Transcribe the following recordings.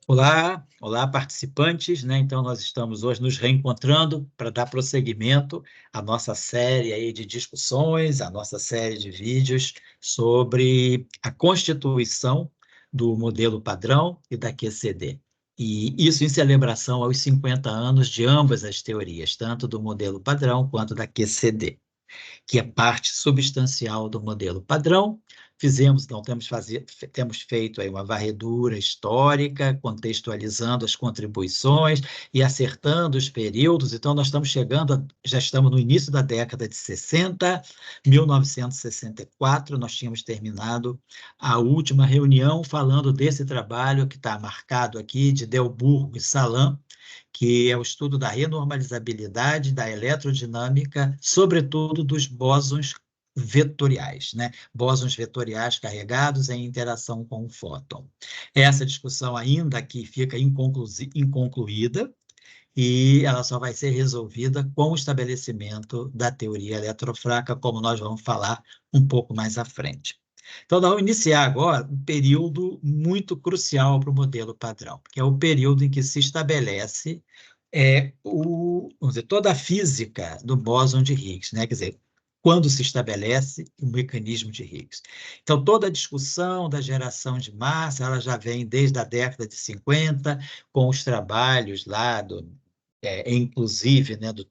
Olá, olá participantes, né? Então nós estamos hoje nos reencontrando para dar prosseguimento à nossa série aí de discussões, à nossa série de vídeos sobre a constituição do modelo padrão e da QCD. E isso em celebração aos 50 anos de ambas as teorias, tanto do modelo padrão quanto da QCD, que é parte substancial do modelo padrão. Então, temos feito aí uma varredura histórica, contextualizando as contribuições e acertando os períodos. Então, já estamos no início da década de 60, 1964, nós tínhamos terminado a última reunião falando desse trabalho que está marcado aqui, de Delbourgo e Salam, que é o estudo da renormalizabilidade da eletrodinâmica, sobretudo dos bósons vetoriais, né? Bósons vetoriais carregados em interação com o fóton. Essa discussão ainda aqui fica inconcluída, e ela só vai ser resolvida com o estabelecimento da teoria eletrofraca, como nós vamos falar um pouco mais à frente. Então, nós vamos iniciar agora um período muito crucial para o modelo padrão, que é o período em que se estabelece vamos dizer, toda a física do bóson de Higgs, né? Quer dizer, quando se estabelece o mecanismo de Higgs. Então, toda a discussão da geração de massa, ela já vem desde a década de 50, com os trabalhos lá inclusive, né, do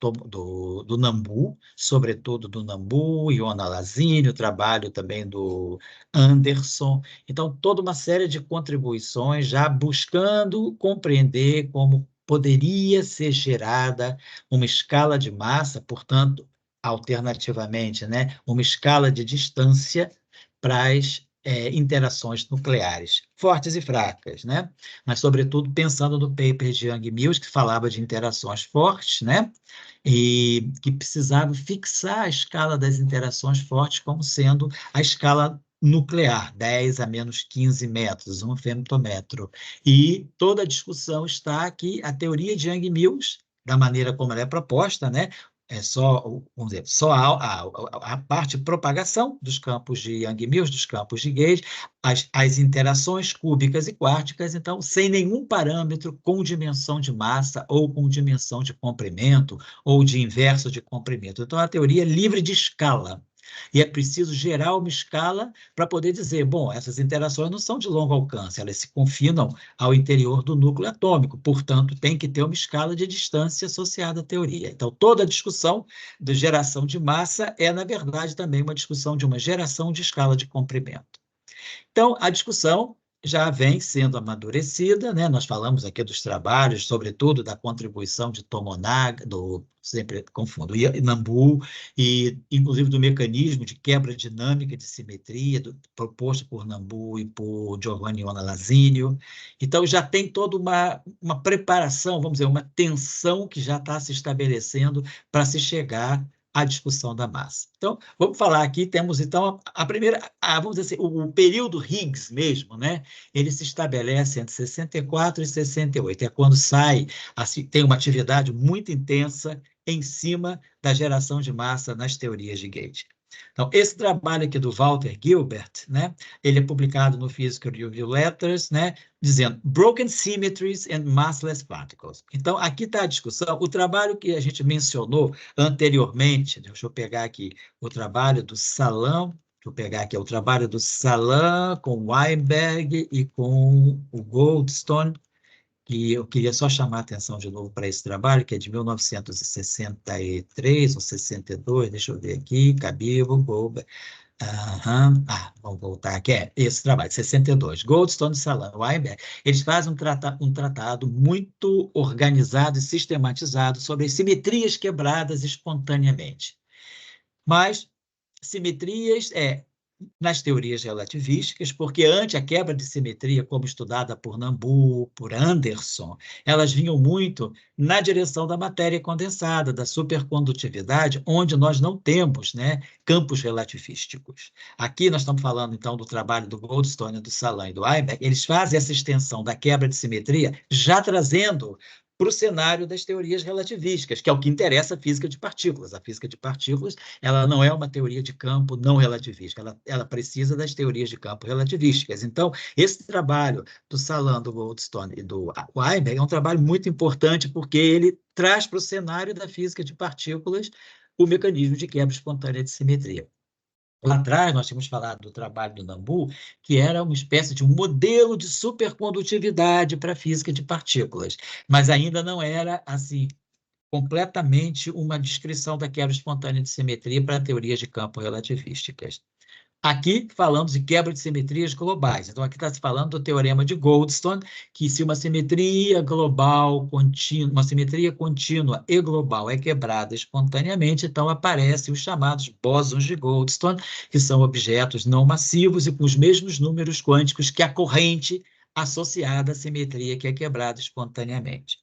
Nambu, sobretudo do Nambu, Iona Lazzini, o trabalho também do Anderson. Então, toda uma série de contribuições já buscando compreender como poderia ser gerada uma escala de massa, portanto, alternativamente, né, uma escala de distância para as interações nucleares, fortes e fracas, né? Mas, sobretudo, pensando no paper de Young Mills, que falava de interações fortes, né? E que precisava fixar a escala das interações fortes como sendo a escala nuclear, 10 a menos 15 metros, um femtômetro. E toda a discussão está aqui, a teoria de Young Mills, da maneira como ela é proposta, né? É só, vamos dizer, só a parte de propagação dos campos de Young-Mills, dos campos de Gauge, as interações cúbicas e quárticas, então, sem nenhum parâmetro com dimensão de massa ou com dimensão de comprimento ou de inverso de comprimento. Então, a teoria é livre de escala. E é preciso gerar uma escala para poder dizer, bom, essas interações não são de longo alcance, elas se confinam ao interior do núcleo atômico, portanto, tem que ter uma escala de distância associada à teoria. Então, toda a discussão de geração de massa é, na verdade, também uma discussão de uma geração de escala de comprimento. Então, a discussão já vem sendo amadurecida, né? Nós falamos aqui dos trabalhos, sobretudo da contribuição de Tomonaga, sempre confundo, Nambu, e inclusive do mecanismo de quebra dinâmica de simetria proposto por Nambu e por Giovanni Lazzini. Então, já tem toda uma preparação, vamos dizer, uma tensão que já está se estabelecendo para se chegar à discussão da massa. Então, vamos falar aqui, temos então a primeira, vamos dizer assim, o período Higgs mesmo, né? Ele se estabelece entre 64 e 68, é quando sai, assim, tem uma atividade muito intensa em cima da geração de massa nas teorias de Gauge. Então, esse trabalho aqui do Walter Gilbert, né, ele é publicado no Physical Review Letters, né, dizendo Broken Symmetries and Massless Particles. Então, aqui está a discussão, o trabalho que a gente mencionou anteriormente, deixa eu pegar aqui o trabalho do Salam, deixa eu pegar aqui o trabalho do Salam com o Weinberg e com o Goldstone, que eu queria só chamar a atenção de novo para esse trabalho, que é de 1963 ou 62, deixa eu ver aqui, Cabibbo, Goldberg. Vamos voltar aqui. Esse trabalho, 62. Goldstone, Salam, Weinberg, eles fazem um tratado muito organizado e sistematizado sobre as simetrias quebradas espontaneamente. Mas simetrias nas teorias relativísticas, porque ante a quebra de simetria, como estudada por Nambu, por Anderson, elas vinham muito na direção da matéria condensada, da supercondutividade, onde nós não temos, né, campos relativísticos. Aqui nós estamos falando, então, do trabalho do Goldstone, do Salam e do Weinberg, eles fazem essa extensão da quebra de simetria, já trazendo para o cenário das teorias relativísticas, que é o que interessa a física de partículas. A física de partículas, ela não é uma teoria de campo não relativística, ela precisa das teorias de campo relativísticas. Então, esse trabalho do Salan, do Goldstone e do Weinberg é um trabalho muito importante, porque ele traz para o cenário da física de partículas o mecanismo de quebra espontânea de simetria. Lá atrás, nós tínhamos falado do trabalho do Nambu, que era uma espécie de um modelo de supercondutividade para a física de partículas, mas ainda não era, assim, completamente uma descrição da quebra espontânea de simetria para teorias de campo relativísticas. Aqui falamos de quebra de simetrias globais. Então, aqui está se falando do teorema de Goldstone, que se uma simetria global contínua, uma simetria contínua e global é quebrada espontaneamente, então aparecem os chamados bósons de Goldstone, que são objetos não massivos e com os mesmos números quânticos que a corrente associada à simetria que é quebrada espontaneamente.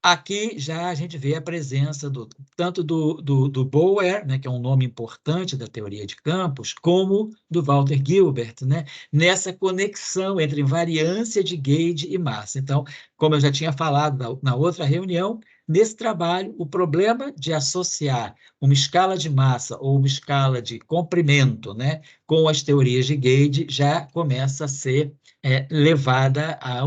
Aqui já a gente vê a presença tanto do Bower, né, que é um nome importante da teoria de campos, como do Walter Gilbert, né, nessa conexão entre invariância de gauge e massa. Então, como eu já tinha falado na outra reunião, nesse trabalho, o problema de associar uma escala de massa ou uma escala de comprimento, né, com as teorias de gauge já começa a ser levada a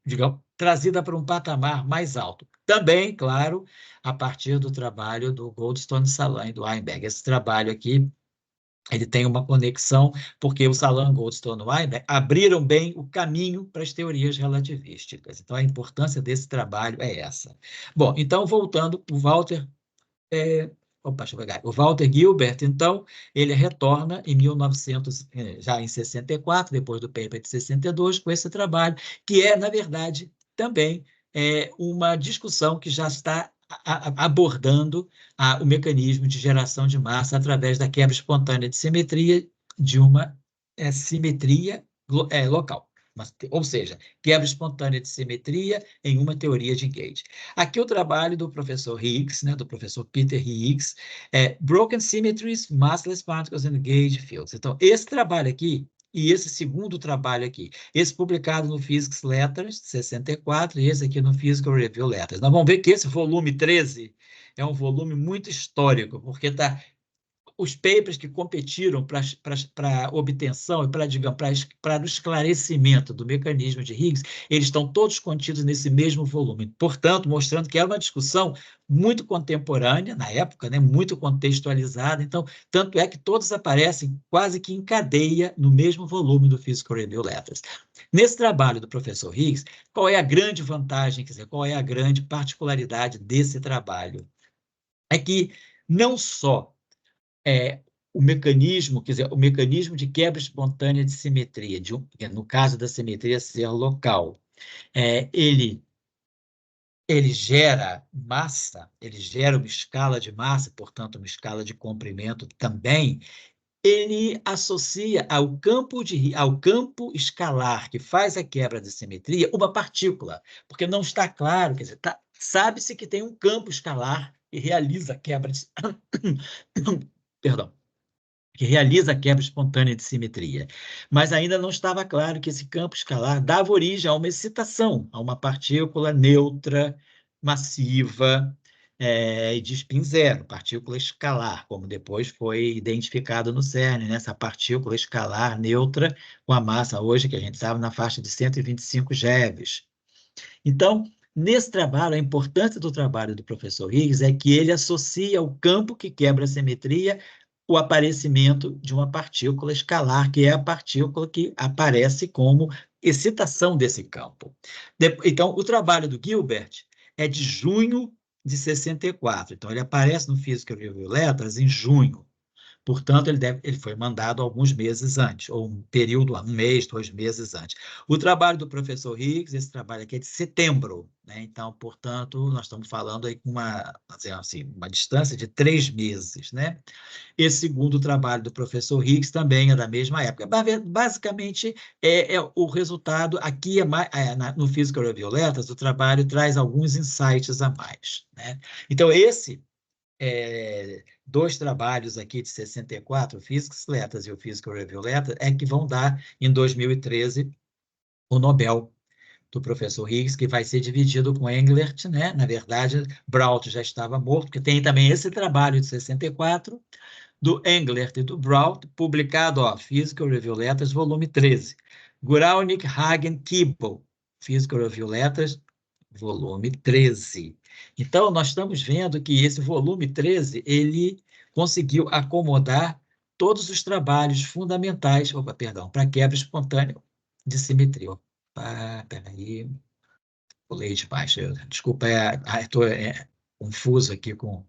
digamos, trazida para um patamar mais alto. Também, claro, a partir do trabalho do Goldstone, Salan e do Weinberg. Esse trabalho aqui, ele tem uma conexão, porque o Salan, Goldstone e Weinberg abriram bem o caminho para as teorias relativísticas. Então, a importância desse trabalho é essa. Bom, então, voltando, o Walter... Opa, deixa eu pegar. O Walter Gilbert, então, ele retorna em 1900, já em 64, depois do paper de 62, com esse trabalho, que é, na verdade, também uma discussão que já está abordando o mecanismo de geração de massa através da quebra espontânea de simetria de uma simetria local. Ou seja, quebra espontânea de simetria em uma teoria de gauge. Aqui o trabalho do professor Higgs, né, do professor Peter Higgs, Broken Symmetries, Massless Particles and Gauge Fields. Então, esse trabalho aqui, e esse segundo trabalho aqui, esse publicado no Physics Letters, 64, e esse aqui no Physical Review Letters. Nós vamos ver que esse volume 13 é um volume muito histórico, porque está os papers que competiram para obtenção e para o esclarecimento do mecanismo de Higgs, eles estão todos contidos nesse mesmo volume. Portanto, mostrando que era uma discussão muito contemporânea, na época, né, muito contextualizada. Então, tanto é que todos aparecem quase que em cadeia no mesmo volume do Physical Review Letters. Nesse trabalho do professor Higgs, qual é a grande vantagem, quer dizer, qual é a grande particularidade desse trabalho? É que não só o mecanismo, quer dizer, o mecanismo de quebra espontânea de simetria, no caso da simetria ser local, ele gera massa, ele gera uma escala de massa, portanto, uma escala de comprimento também, ele associa ao campo escalar que faz a quebra de simetria uma partícula, porque não está claro, quer dizer, sabe-se que tem um campo escalar que realiza a quebra de... Perdão, que realiza a quebra espontânea de simetria. Mas ainda não estava claro que esse campo escalar dava origem a uma excitação, a uma partícula neutra, massiva, e de spin zero, partícula escalar, como depois foi identificado no CERN, né? Essa partícula escalar neutra com a massa hoje, que a gente sabe, na faixa de 125 GeVs. Então, nesse trabalho, a importância do trabalho do professor Higgs é que ele associa o campo que quebra a simetria o aparecimento de uma partícula escalar, que é a partícula que aparece como excitação desse campo. Então, o trabalho do Gilbert é de junho de 64. Então, ele aparece no Physical Review Letters em junho. Portanto, ele foi mandado alguns meses antes, ou um período, um mês, 2 meses antes. O trabalho do professor Higgs, esse trabalho aqui é de setembro, né? Então, portanto, nós estamos falando aí com uma distância de 3 meses, né? Esse segundo trabalho do professor Higgs também é da mesma época. Basicamente, o resultado aqui no Physical Review Letters, o trabalho traz alguns insights a mais, né? Então, dois trabalhos aqui de 64, o Physics Letters e o Physical Review Letters, que vão dar, em 2013, o Nobel do professor Higgs, que vai ser dividido com Englert, né? Na verdade, Braut já estava morto, porque tem também esse trabalho de 64, do Englert e do Braut, publicado, ó, Physical Review Letters, volume 13. Guralnick, Hagen, Keeble, Physical Review Letters, volume 13. Então, nós estamos vendo que esse volume 13, ele conseguiu acomodar todos os trabalhos fundamentais, para quebra espontânea de simetria. Opa, peraí, pulei de baixo. Desculpa, estou confuso aqui com...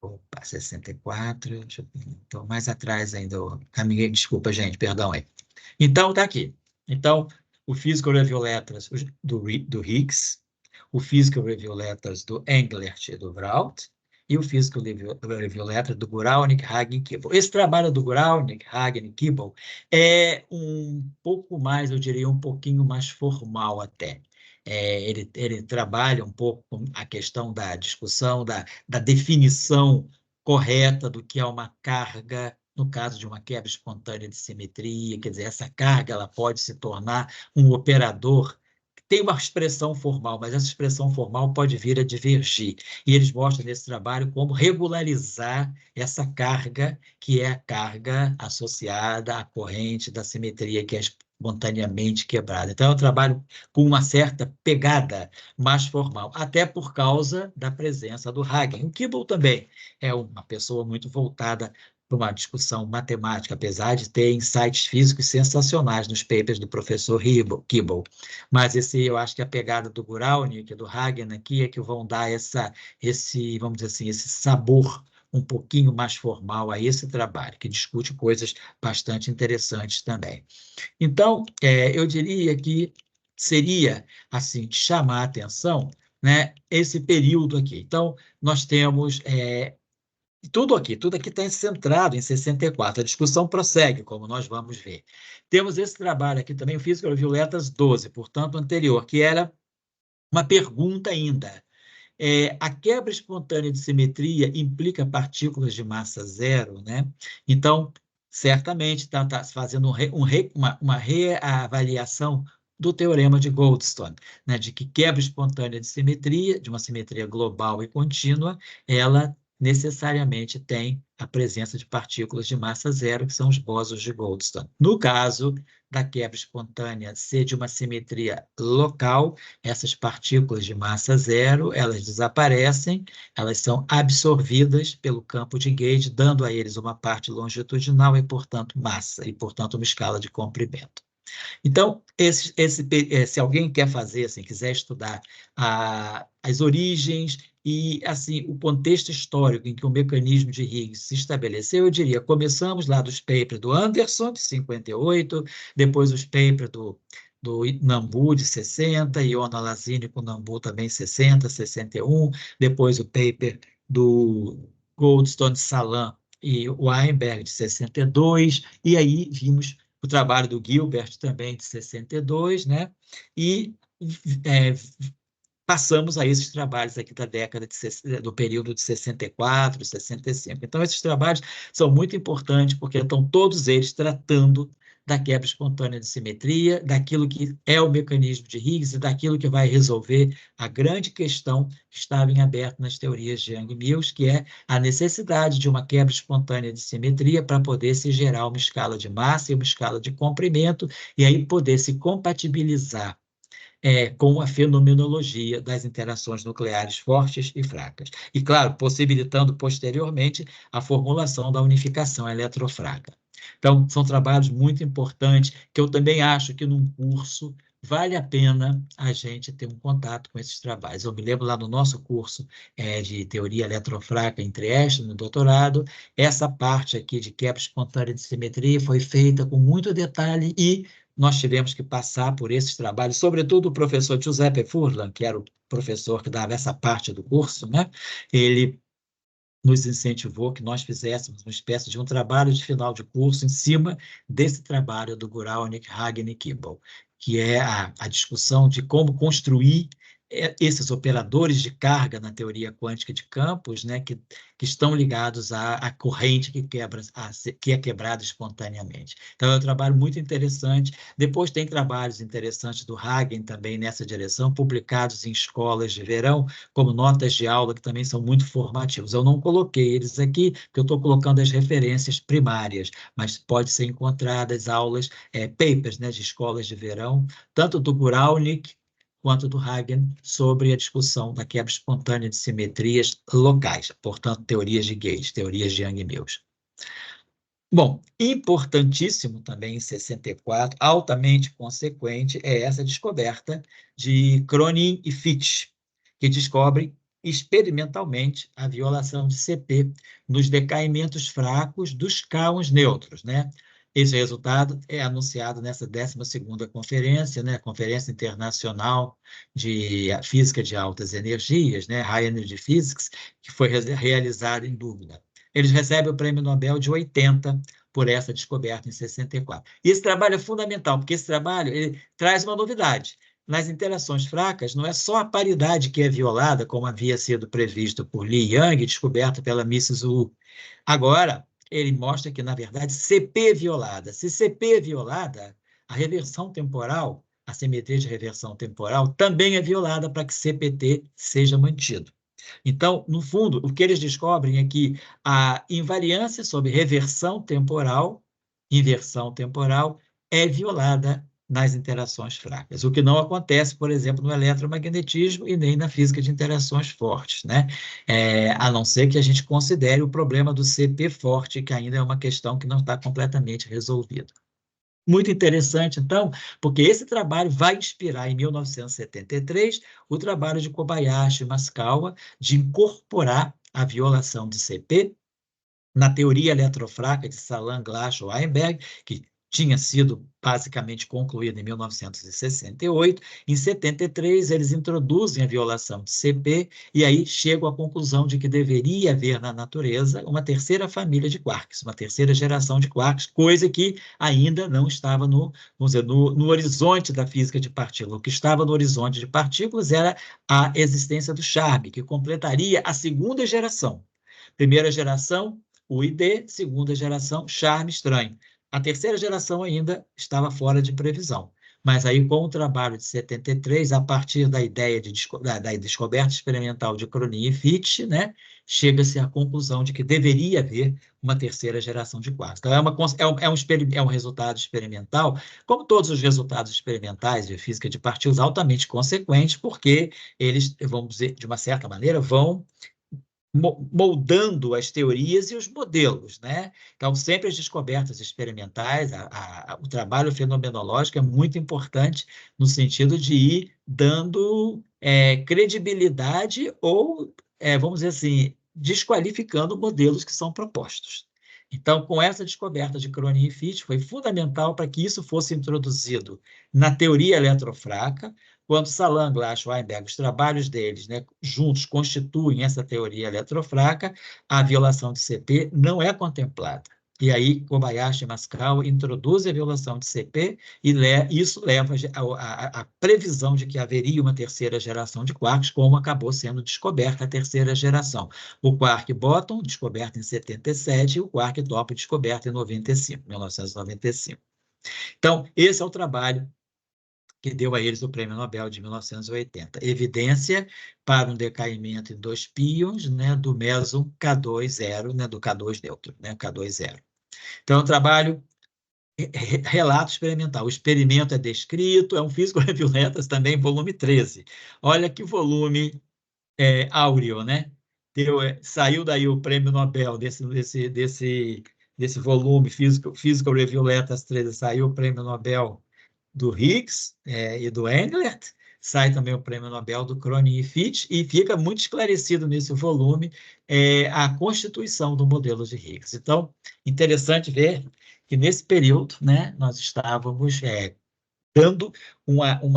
Opa, 64, estou mais atrás ainda. Caminhei, desculpa, gente, perdão aí. Então, está aqui. Então, o Physical Review Letters do Higgs, o Physical Review Letters do Englert e do Braut, e o Physical Review Letters do Guralnick, Hagen e Keeble. Esse trabalho do Guralnick, Hagen e Keeble é um pouco mais, eu diria, um pouquinho mais formal até. Ele trabalha um pouco com a questão da discussão, da definição correta do que é uma carga, no caso de uma quebra espontânea de simetria, quer dizer, essa carga ela pode se tornar um operador. Tem uma expressão formal, mas essa expressão formal pode vir a divergir. E eles mostram nesse trabalho como regularizar essa carga, que é a carga associada à corrente da simetria, que é espontaneamente quebrada. Então, é um trabalho com uma certa pegada mais formal, até por causa da presença do Hagen. O Keeble também é uma pessoa muito voltada para uma discussão matemática, apesar de ter insights físicos sensacionais nos papers do professor Keeble. Mas eu acho que a pegada do Guralnick e do Hagen aqui é que vão dar vamos dizer assim, esse sabor um pouquinho mais formal a esse trabalho, que discute coisas bastante interessantes também. Então, eu diria que seria, assim, de chamar a atenção, né, esse período aqui. Então, nós temos tudo aqui está centrado em 64. A discussão prossegue, como nós vamos ver. Temos esse trabalho aqui também, o Physical Review Letters 12, portanto, anterior, que era uma pergunta ainda. A quebra espontânea de simetria implica partículas de massa zero, né? Então, certamente está fazendo uma reavaliação do teorema de Goldstone, né? De que quebra espontânea de simetria, de uma simetria global e contínua, ela necessariamente tem a presença de partículas de massa zero, que são os bósons de Goldstone. No caso da quebra espontânea ser de uma simetria local, essas partículas de massa zero, elas desaparecem, elas são absorvidas pelo campo de Gauge, dando a eles uma parte longitudinal e, portanto, massa, e, portanto, uma escala de comprimento. Então, se alguém quer fazer, assim, quiser estudar as origens e, assim, o contexto histórico em que o mecanismo de Higgs se estabeleceu, eu diria, começamos lá dos papers do Anderson, de 58, depois os papers do Nambu, de 60, Iona Lazini com Nambu também 60, 61, depois o paper do Goldstone, Salam e Weinberg, de 62, e aí vimos o trabalho do Gilbert também, de 62, né? E passamos a esses trabalhos aqui da década do período de 64, 65. Então, esses trabalhos são muito importantes, porque estão todos eles tratando da quebra espontânea de simetria, daquilo que é o mecanismo de Higgs e daquilo que vai resolver a grande questão que estava em aberto nas teorias de Young-Mills, que é a necessidade de uma quebra espontânea de simetria para poder se gerar uma escala de massa e uma escala de comprimento, e aí poder se compatibilizar com a fenomenologia das interações nucleares fortes e fracas. E, claro, possibilitando posteriormente a formulação da unificação eletrofraca. Então, são trabalhos muito importantes que eu também acho que num curso vale a pena a gente ter um contato com esses trabalhos. Eu me lembro lá no nosso curso de teoria eletrofraca em Trieste, no doutorado, essa parte aqui de quebra espontânea de simetria foi feita com muito detalhe e nós tivemos que passar por esses trabalhos, sobretudo o professor Giuseppe Furlan, que era o professor que dava essa parte do curso, né? Ele nos incentivou que nós fizéssemos uma espécie de um trabalho de final de curso em cima desse trabalho do Guralnick, Hagen e Keeble, que é a discussão de como construir esses operadores de carga na teoria quântica de campos, né, que estão ligados à corrente que é quebrada espontaneamente. Então, é um trabalho muito interessante. Depois tem trabalhos interessantes do Hagen também nessa direção, publicados em escolas de verão, como notas de aula, que também são muito formativos. Eu não coloquei eles aqui, porque eu estou colocando as referências primárias, mas pode ser encontradas aulas, papers, né, de escolas de verão, tanto do Guralnik quanto do Hagen, sobre a discussão da quebra espontânea de simetrias locais, portanto, teorias de Gauge, teorias de Yang-Mills. Bom, importantíssimo também em 64, altamente consequente, é essa descoberta de Cronin e Fitch, que descobrem experimentalmente a violação de CP nos decaimentos fracos dos cáons neutros, né? Esse resultado é anunciado nessa 12ª conferência, né? Conferência Internacional de Física de Altas Energias, né? High Energy Physics, que foi realizada em Dublin. Eles recebem o Prêmio Nobel de 80 por essa descoberta em 64. E esse trabalho é fundamental, porque esse trabalho ele traz uma novidade. Nas interações fracas, não é só a paridade que é violada, como havia sido previsto por Li Yang, descoberto pela Mrs. Wu. Agora, ele mostra que, na verdade, CP é violada. Se CP é violada, a reversão temporal, a simetria de reversão temporal, também é violada para que CPT seja mantido. Então, no fundo, o que eles descobrem é que a invariância sobre inversão temporal, é violada nas interações fracas, o que não acontece, por exemplo, no eletromagnetismo e nem na física de interações fortes, né? A não ser que a gente considere o problema do CP forte, que ainda é uma questão que não está completamente resolvida. Muito interessante, então, porque esse trabalho vai inspirar, em 1973, o trabalho de Kobayashi e Maskawa de incorporar a violação de CP na teoria eletrofraca de Salam, Glashow, Weinberg, que tinha sido basicamente concluída em 1968. Em 73, eles introduzem a violação de CP e aí chegam à conclusão de que deveria haver na natureza uma terceira família de quarks, uma terceira geração de quarks, coisa que ainda não estava vamos dizer, no horizonte da física de partículas. O que estava no horizonte de partículas era a existência do Charme, que completaria a segunda geração. Primeira geração, o ID, segunda geração, Charme estranho. A terceira geração ainda estava fora de previsão. Mas aí, com o trabalho de 73, a partir da ideia da descoberta experimental de Cronin e Fitch, né, chega-se à conclusão de que deveria haver uma terceira geração de quarks. Então, é um resultado experimental, como todos os resultados experimentais de física de partículas, altamente consequentes, porque eles, vamos dizer, de uma certa maneira, vão moldando as teorias e os modelos, né? Então, sempre as descobertas experimentais, o trabalho fenomenológico é muito importante no sentido de ir dando credibilidade ou, vamos dizer assim, desqualificando modelos que são propostos. Então, com essa descoberta de Cronin e Fitch, foi fundamental para que isso fosse introduzido na teoria eletrofraca. Quando Salam, Glashow, Weinberg, os trabalhos deles, né, juntos constituem essa teoria eletrofraca, a violação de CP não é contemplada. E aí, Kobayashi e Maskawa introduzem a violação de CP e isso leva à previsão de que haveria uma terceira geração de quarks, como acabou sendo descoberta a terceira geração. O quark bottom, descoberto em 77, e o quark top, descoberto em 1995. Então, esse é o trabalho que deu a eles o Prêmio Nobel de 1980. Evidência para um decaimento em 2 píons, né, do meson K2,0, né, do K2 neutro, né, K2,0. Então, é um trabalho, relato experimental. O experimento é descrito, é um físico violetas também, volume 13. Olha que volume áureo, né? Saiu daí o Prêmio Nobel desse volume Physical Review Letters 13, saiu o Prêmio Nobel do Higgs e do Englert, sai também o Prêmio Nobel do Cronin e Fitch, e fica muito esclarecido nesse volume a constituição do modelo de Higgs. Então, interessante ver que nesse período, né, nós estávamos dando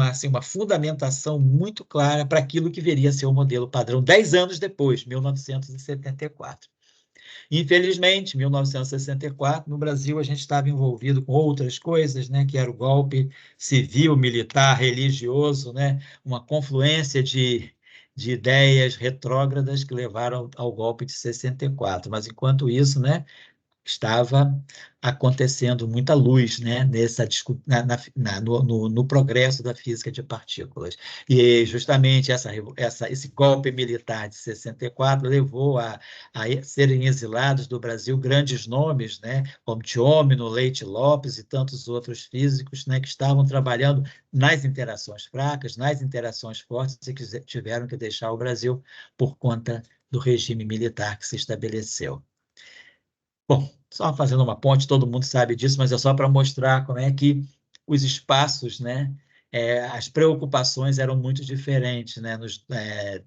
assim, uma fundamentação muito clara para aquilo que viria a ser o modelo padrão 10 anos depois, 1974. Infelizmente, em 1964, no Brasil, a gente estava envolvido com outras coisas, né, que era o golpe civil, militar, religioso, né, uma confluência de ideias retrógradas que levaram ao golpe de 64. Mas, enquanto isso, né, estava acontecendo muita luz, né, no progresso da física de partículas. E justamente esse golpe militar de 64 levou a serem exilados do Brasil grandes nomes, né, como Diômino, Leite Lopes e tantos outros físicos, né, que estavam trabalhando nas interações fracas, nas interações fortes e que tiveram que deixar o Brasil por conta do regime militar que se estabeleceu. Bom, só fazendo uma ponte, todo mundo sabe disso, mas é só para mostrar como é que os espaços, né, as preocupações eram muito diferentes, né,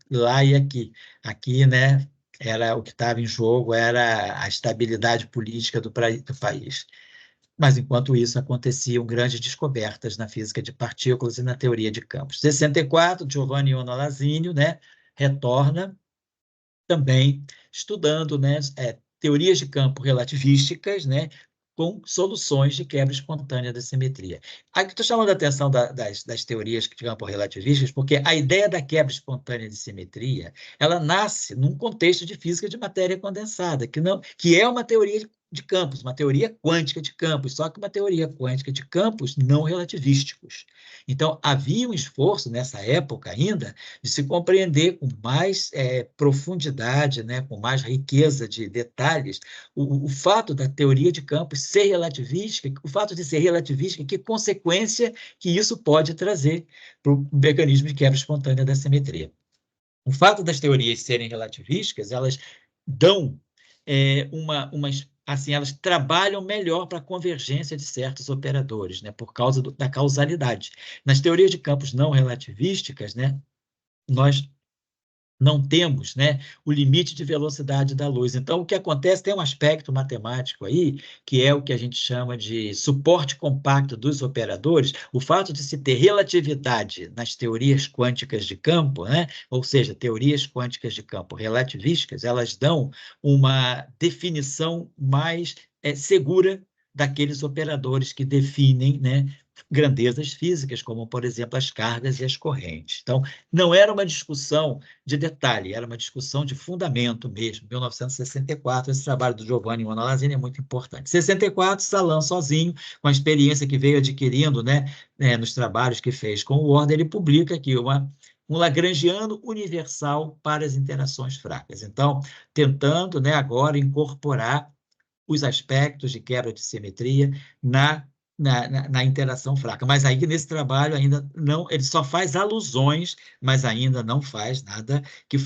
lá e aqui. Aqui, né, era o que estava em jogo era a estabilidade política do país. Mas, enquanto isso, aconteciam grandes descobertas na física de partículas e na teoria de campos. Em 64, Giovanni Iona Lasinio, né, retorna também estudando, né, teorias de campo relativísticas, né, com soluções de quebra espontânea da simetria. Aqui estou chamando a atenção das teorias de campo relativísticas, porque a ideia da quebra espontânea de simetria, ela nasce num contexto de física de matéria condensada, que é uma teoria de campos, uma teoria quântica de campos, só que uma teoria quântica de campos não relativísticos. Então, havia um esforço, nessa época ainda, de se compreender com mais profundidade, né, com mais riqueza de detalhes, o fato da teoria de campos ser relativística, o fato de ser relativística, que consequência que isso pode trazer para o mecanismo de quebra espontânea da simetria. O fato das teorias serem relativísticas, elas dão assim, elas trabalham melhor para a convergência de certos operadores, né, por causa da causalidade. Nas teorias de campos não relativísticas, né, nós não temos, né, o limite de velocidade da luz. Então, o que acontece, tem um aspecto matemático aí, que é o que a gente chama de suporte compacto dos operadores, o fato de se ter relatividade nas teorias quânticas de campo, né, ou seja, teorias quânticas de campo relativísticas, elas dão uma definição mais segura daqueles operadores que definem, né, grandezas físicas, como, por exemplo, as cargas e as correntes. Então, não era uma discussão de detalhe, era uma discussão de fundamento mesmo. 1964, esse trabalho do Giovanni Iona Lasinio é muito importante. 64, Salan sozinho, com a experiência que veio adquirindo, né, nos trabalhos que fez com o Ward, ele publica aqui um lagrangiano universal para as interações fracas. Então, tentando, né, agora incorporar os aspectos de quebra de simetria na interação fraca. Mas aí nesse trabalho ainda não, ele só faz alusões, mas ainda não faz nada que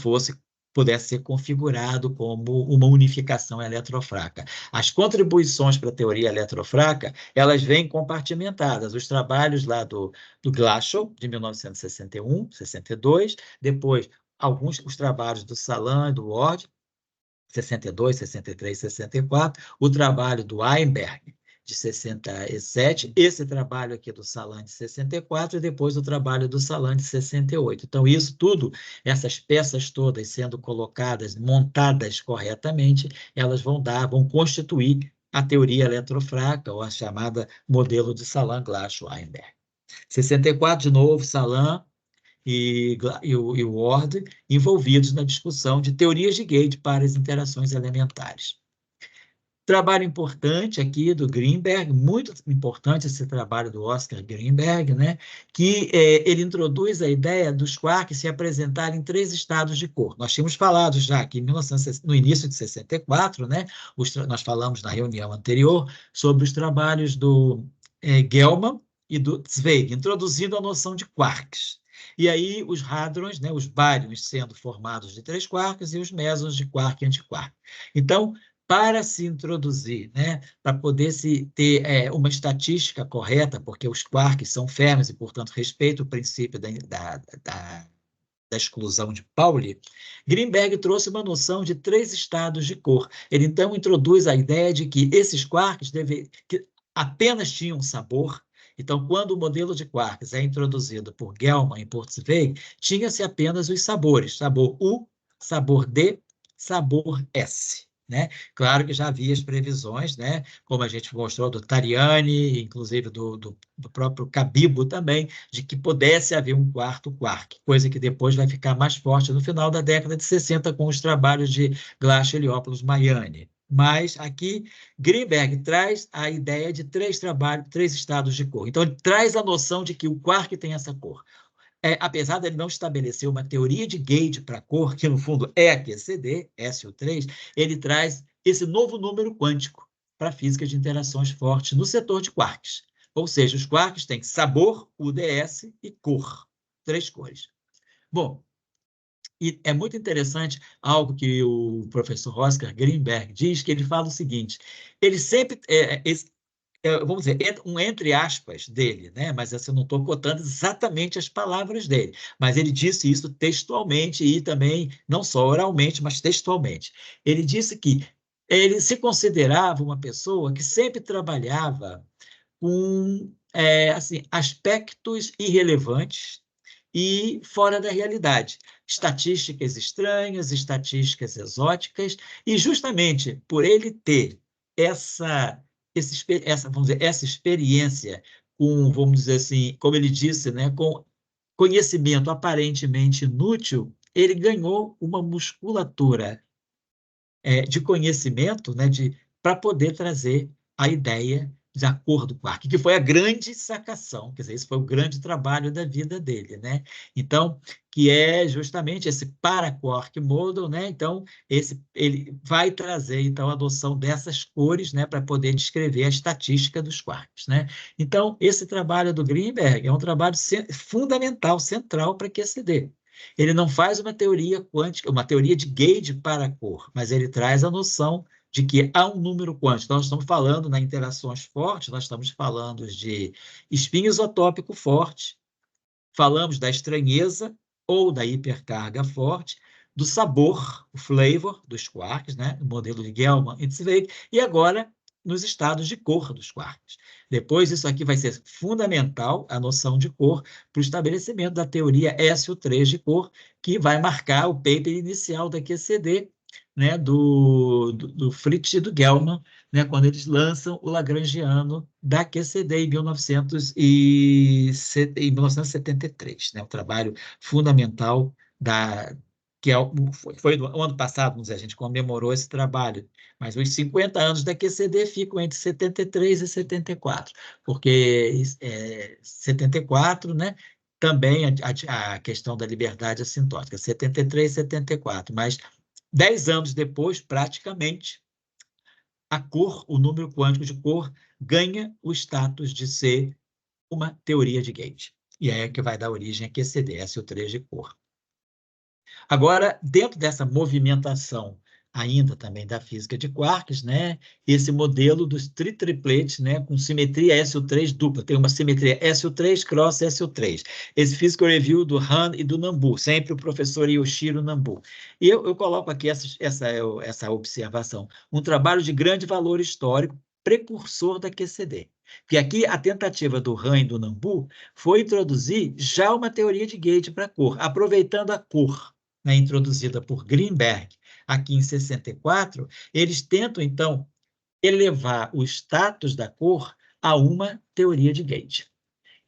pudesse ser configurado como uma unificação eletrofraca. As contribuições para a teoria eletrofraca, elas vêm compartimentadas. Os trabalhos lá do Glashow, de 1961, 62, depois os trabalhos do Salan e do Ward, 62, 63, 64, o trabalho do Einberg, de 67, esse trabalho aqui do Salan de 64, e depois o trabalho do Salan de 68. Então, isso tudo, essas peças todas sendo colocadas, montadas corretamente, elas vão constituir a teoria eletrofraca, ou a chamada modelo de Salan-Glashow-Einberg. 64, de novo, Salan e o Ward envolvidos na discussão de teorias de gauge para as interações elementares. Trabalho importante aqui do Greenberg, muito importante esse trabalho do Oscar Greenberg, né, que ele introduz a ideia dos quarks se apresentarem em 3 estados de cor. Nós tínhamos falado já que no início de 64, né, nós falamos na reunião anterior sobre os trabalhos do Gell-Mann e do Zweig, introduzindo a noção de quarks. E aí os hadrons, né, os bárions sendo formados de 3 quarks e os mesons de quark e antiquark. Então, para se introduzir, né, para poder se ter uma estatística correta, porque os quarks são fermis e, portanto, respeitam o princípio da exclusão de Pauli, Greenberg trouxe uma noção de 3 estados de cor. Ele, então, introduz a ideia de que esses quarks que apenas tinham sabor. Então, quando o modelo de quarks é introduzido por Gell-Mann e por Zweig, tinha-se apenas os sabores, sabor U, sabor D, sabor S. né? Claro que já havia as previsões, né? Como a gente mostrou do Tariani, inclusive do próprio Cabibbo também, de que pudesse haver um quarto quark, coisa que depois vai ficar mais forte no final da década de 60 com os trabalhos de Glass, Heliópolis, Mariani. Mas aqui Greenberg traz a ideia de três trabalhos, três estados de cor. Então ele traz a noção de que o quark tem essa cor. Apesar de ele não estabelecer uma teoria de gauge para a cor, que no fundo é a QCD, SO3, ele traz esse novo número quântico para a física de interações fortes no setor de quarks. Ou seja, os quarks têm sabor, UDS e cor, três cores. Bom, e é muito interessante algo que o professor Oscar Greenberg diz, que ele fala o seguinte, ele sempre, vamos dizer, um entre aspas dele, né? Mas assim, eu não estou cotando exatamente as palavras dele, mas ele disse isso textualmente e também, não só oralmente, mas textualmente. Ele disse que ele se considerava uma pessoa que sempre trabalhava com assim, aspectos irrelevantes e fora da realidade. Estatísticas estranhas, estatísticas exóticas, e justamente por ele ter vamos dizer, essa experiência com, vamos dizer assim, como ele disse, né, com conhecimento aparentemente inútil, ele ganhou uma musculatura de conhecimento, né, para poder trazer a ideia de acordo com Quark, que foi a grande sacação, quer dizer, esse foi o grande trabalho da vida dele, né? Então, que é justamente esse para-quark model, né? Então, ele vai trazer então a noção dessas cores, né, para poder descrever a estatística dos quarks, né? Então, esse trabalho do Greenberg é um trabalho fundamental, central para QCD. Ele não faz uma teoria quântica, uma teoria de gauge para a cor, mas ele traz a noção de que há um número quântico. Nós estamos falando nas interações fortes, nós estamos falando de espinho isotópico forte, falamos da estranheza ou da hipercarga forte, do sabor, o flavor dos quarks, né? O modelo de Gell-Mann e Zweig, e agora nos estados de cor dos quarks. Depois, isso aqui vai ser fundamental, a noção de cor, para o estabelecimento da teoria SO3 de cor, que vai marcar o paper inicial da QCD, né, do Fritz e do Gell-Mann, né, quando eles lançam o Lagrangiano da QCD em 1973, né, um trabalho fundamental que foi no ano passado, vamos dizer, a gente comemorou esse trabalho, mas os 50 anos da QCD ficam entre 73 e 74, porque 74, né, também a questão da liberdade assintótica, 73 e 74, mas 10 anos depois, praticamente, a cor, o número quântico de cor, ganha o status de ser uma teoria de gauge. E é que vai dar origem a QCD, SO3 de cor. Agora, dentro dessa movimentação ainda também da física de quarks, né, esse modelo dos tritipletes, né, com simetria SO3 dupla, tem uma simetria SO3 cross SO3. Esse Physical Review do Han e do Nambu, sempre o professor Yoshiro Nambu. E eu coloco aqui essa observação, um trabalho de grande valor histórico, precursor da QCD. Porque aqui a tentativa do Han e do Nambu foi introduzir já uma teoria de gauge para a cor, aproveitando a cor, né, introduzida por Greenberg aqui em 64, eles tentam, então, elevar o status da cor a uma teoria de gauge.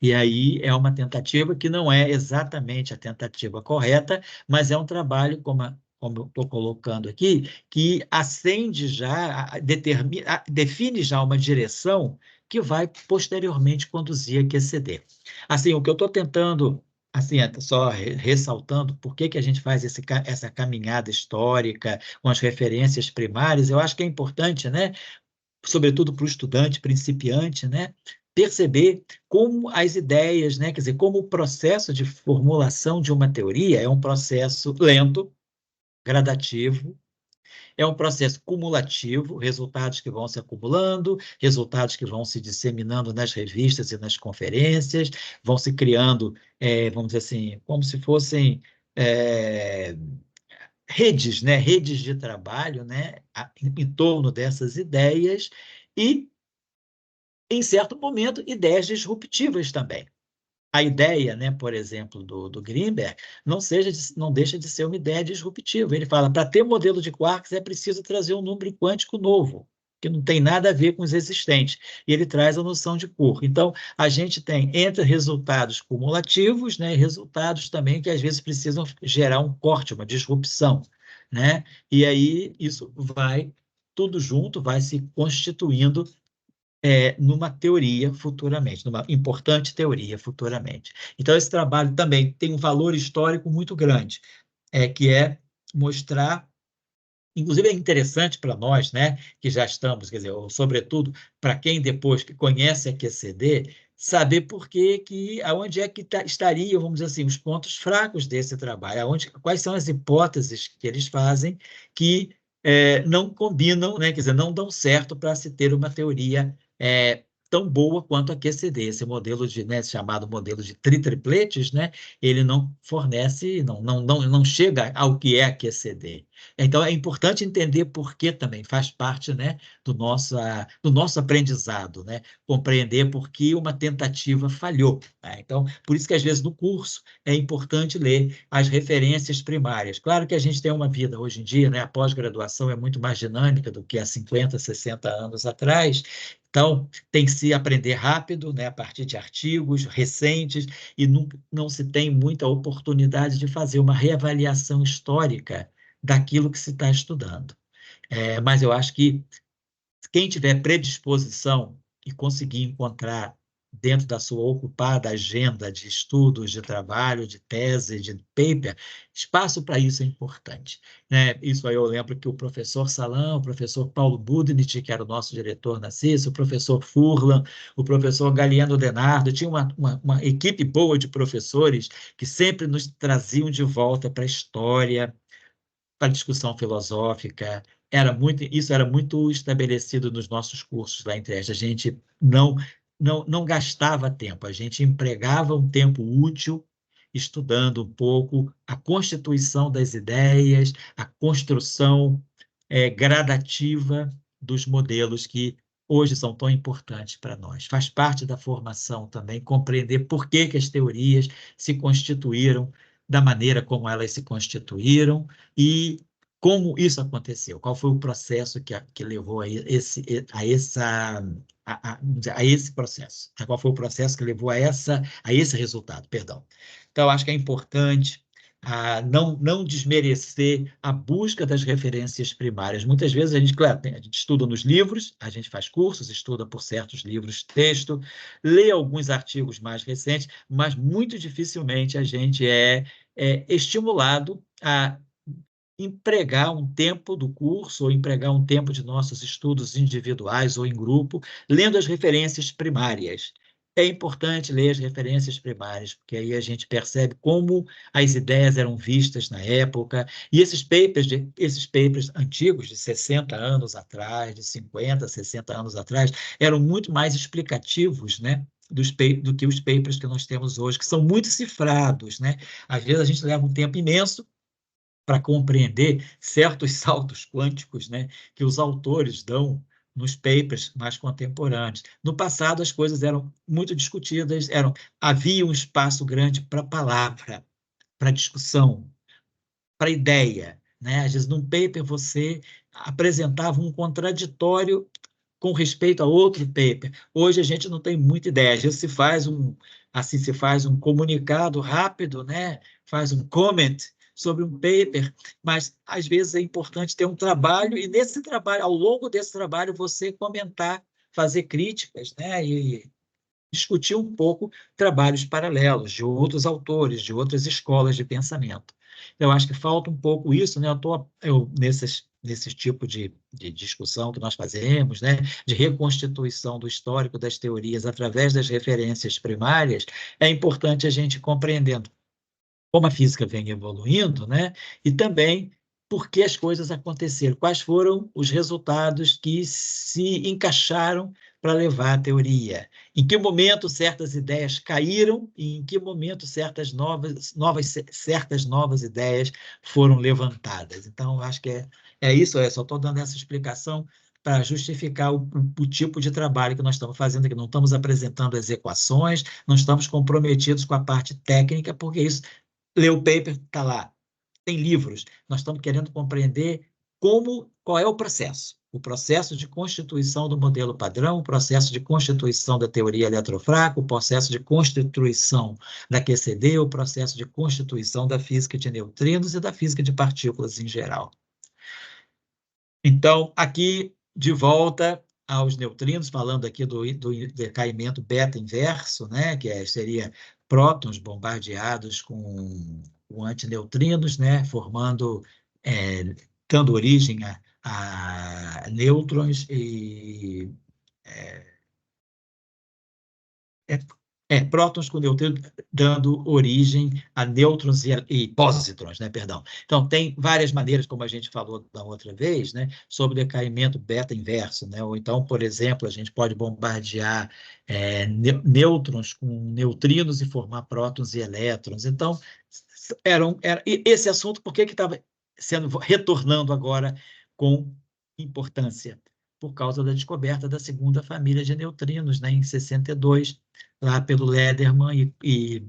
E aí é uma tentativa que não é exatamente a tentativa correta, mas é um trabalho, como eu estou colocando aqui, que acende já, define já uma direção que vai posteriormente conduzir a QCD. Assim, o que eu estou tentando, assim, só ressaltando por que a gente faz essa caminhada histórica com as referências primárias, eu acho que é importante, né? Sobretudo para o estudante principiante, né? Perceber como as ideias, né? Quer dizer, como o processo de formulação de uma teoria é um processo lento, gradativo, é um processo cumulativo, resultados que vão se acumulando, resultados que vão se disseminando nas revistas e nas conferências, vão se criando, vamos dizer assim, como se fossem redes, né? Redes de trabalho, né? Em torno dessas ideias e, em certo momento, ideias disruptivas também. a ideia, né, por exemplo, do Greenberg, não deixa de ser uma ideia disruptiva. Ele fala, para ter modelo de quarks é preciso trazer um número quântico novo, que não tem nada a ver com os existentes. E ele traz a noção de cor. Então, a gente tem entre resultados cumulativos, né, e resultados também que às vezes precisam gerar um corte, uma disrupção, né? E aí isso vai tudo junto, vai se constituindo numa teoria futuramente, numa importante teoria futuramente. Então, esse trabalho também tem um valor histórico muito grande, que é mostrar, inclusive é interessante para nós, né, que já estamos, quer dizer, sobretudo para quem depois que conhece a QCD, saber por que aonde é que estariam, vamos dizer assim, os pontos fracos desse trabalho, quais são as hipóteses que eles fazem que não combinam, né, quer dizer, não dão certo para se ter uma teoria tão boa quanto a QCD, esse modelo né, chamado modelo de tripletes, né, ele não fornece, não chega ao que é a QCD. Então, é importante entender por que também faz parte, né, do nosso aprendizado, né, compreender por que uma tentativa falhou. Né? Então, por isso que, às vezes, no curso, é importante ler as referências primárias. Claro que a gente tem uma vida hoje em dia, né, a pós-graduação é muito mais dinâmica do que há 50, 60 anos atrás, então, tem que se aprender rápido, né, a partir de artigos recentes, e não se tem muita oportunidade de fazer uma reavaliação histórica daquilo que se está estudando. Mas eu acho que quem tiver predisposição e conseguir encontrar dentro da sua ocupada agenda de estudos, de trabalho, de tese, de paper, espaço para isso é importante. Né? Isso aí eu lembro que o professor Salão, o professor Paulo Budnich, que era o nosso diretor na CIS, o professor Furlan, o professor Galiano Denardo, tinha uma equipe boa de professores que sempre nos traziam de volta para a história, para discussão filosófica. Isso era muito estabelecido nos nossos cursos lá em Trieste. A gente não gastava tempo, a gente empregava um tempo útil estudando um pouco a constituição das ideias, a construção gradativa dos modelos que hoje são tão importantes para nós. Faz parte da formação também compreender por que as teorias se constituíram da maneira como elas se constituíram e como isso aconteceu, qual foi o processo que levou a esse processo, qual foi o processo que levou a esse resultado, perdão. Então, acho que é importante não desmerecer a busca das referências primárias. Muitas vezes claro, a gente estuda nos livros, a gente faz cursos, estuda por certos livros texto, lê alguns artigos mais recentes, mas muito dificilmente a gente é estimulado a empregar um tempo do curso ou empregar um tempo de nossos estudos individuais ou em grupo, lendo as referências primárias. É importante ler as referências primárias, porque aí a gente percebe como as ideias eram vistas na época, e esses papers antigos, de 60 anos atrás, de 50, 60 anos atrás, eram muito mais explicativos, né? Do que os papers que nós temos hoje, que são muito cifrados, né? Às vezes a gente leva um tempo imenso para compreender certos saltos quânticos, né, que os autores dão nos papers mais contemporâneos. No passado, as coisas eram muito discutidas, havia um espaço grande para palavra, para discussão, para ideia. Né? Às vezes, num paper, você apresentava um contraditório com respeito a outro paper. Hoje a gente não tem muita ideia. Às vezes se faz um comunicado rápido, né? Faz um comment sobre um paper, mas às vezes é importante ter um trabalho e nesse trabalho, ao longo desse trabalho, você comentar, fazer críticas, né? E discutir um pouco trabalhos paralelos de outros autores, de outras escolas de pensamento. Eu acho que falta um pouco isso, né? Nesse tipo de discussão que nós fazemos, né? De reconstituição do histórico das teorias através das referências primárias, é importante a gente compreendendo como a física vem evoluindo, né? E também por que as coisas aconteceram, quais foram os resultados que se encaixaram para levar à teoria, em que momento certas ideias caíram e em que momento certas novas ideias foram levantadas. Então, acho que é isso, só estou dando essa explicação para justificar o tipo de trabalho que nós estamos fazendo aqui. Não estamos apresentando as equações, não estamos comprometidos com a parte técnica, porque isso, ler o paper, está lá, tem livros. Nós estamos querendo compreender qual é o processo de constituição do modelo padrão, o processo de constituição da teoria eletrofraca, o processo de constituição da QCD, o processo de constituição da física de neutrinos e da física de partículas em geral. Então, aqui, de volta aos neutrinos, falando aqui do decaimento beta inverso, né, que seria prótons bombardeados com antineutrinos, né, dando origem a nêutrons e prótons com neutrinos dando origem a nêutrons e pósitrons, né, perdão. Então, tem várias maneiras, como a gente falou da outra vez, né, sobre o decaimento beta inverso, né, ou então, por exemplo, a gente pode bombardear nêutrons com neutrinos e formar prótons e elétrons. Então, esse assunto, por que estava retornando agora com importância? Por causa da descoberta da segunda família de neutrinos, né, em 62, lá pelo Lederman e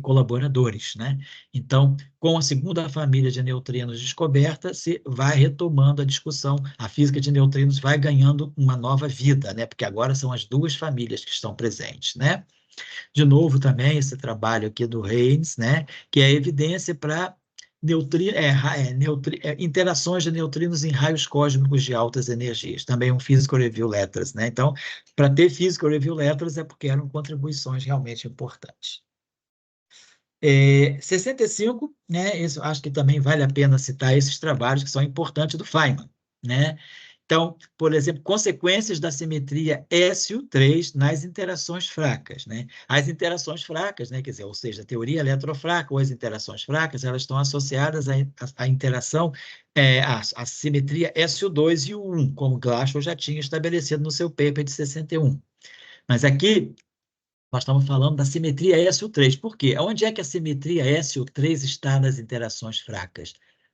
colaboradores, né? Então, com a segunda família de neutrinos descoberta, se vai retomando a discussão, a física de neutrinos vai ganhando uma nova vida, né? Porque agora são as duas famílias que estão presentes, né? De novo, também, esse trabalho aqui do Haynes, né? Que é evidência para interações de neutrinos em raios cósmicos de altas energias. Também um Physical Review Letters, né? Então, para ter Physical Review Letters é porque eram contribuições realmente importantes. 65, né? Isso, acho que também vale a pena citar esses trabalhos que são importantes do Feynman, né? Então, por exemplo, consequências da simetria SU3 nas interações fracas, né? As interações fracas, né? Quer dizer, ou seja, a teoria eletrofraca ou as interações fracas, elas estão associadas à interação, à simetria SU2 e U1, como Glasgow já tinha estabelecido no seu paper de 61. Mas aqui nós estamos falando da simetria SU3. Por quê? Onde é que a simetria SU3 está nas interações fracas?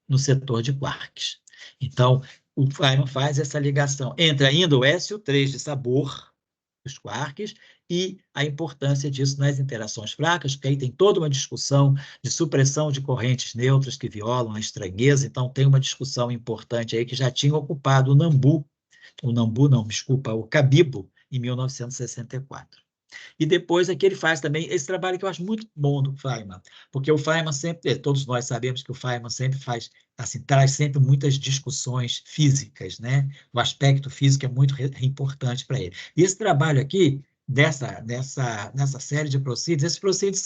No setor de quarks. Então, o Feynman faz essa ligação entre ainda o SU3 de sabor, os quarks, e a importância disso nas interações fracas, porque aí tem toda uma discussão de supressão de correntes neutras que violam a estranheza. Então, tem uma discussão importante aí que já tinha ocupado o Cabibbo, em 1964. E depois aqui ele faz também esse trabalho que eu acho muito bom do Feynman, porque o Feynman sempre, todos nós sabemos que o Feynman sempre faz, assim, traz sempre muitas discussões físicas, né? O aspecto físico é muito importante para ele. E esse trabalho aqui, nessa série de proceeds, esses proceeds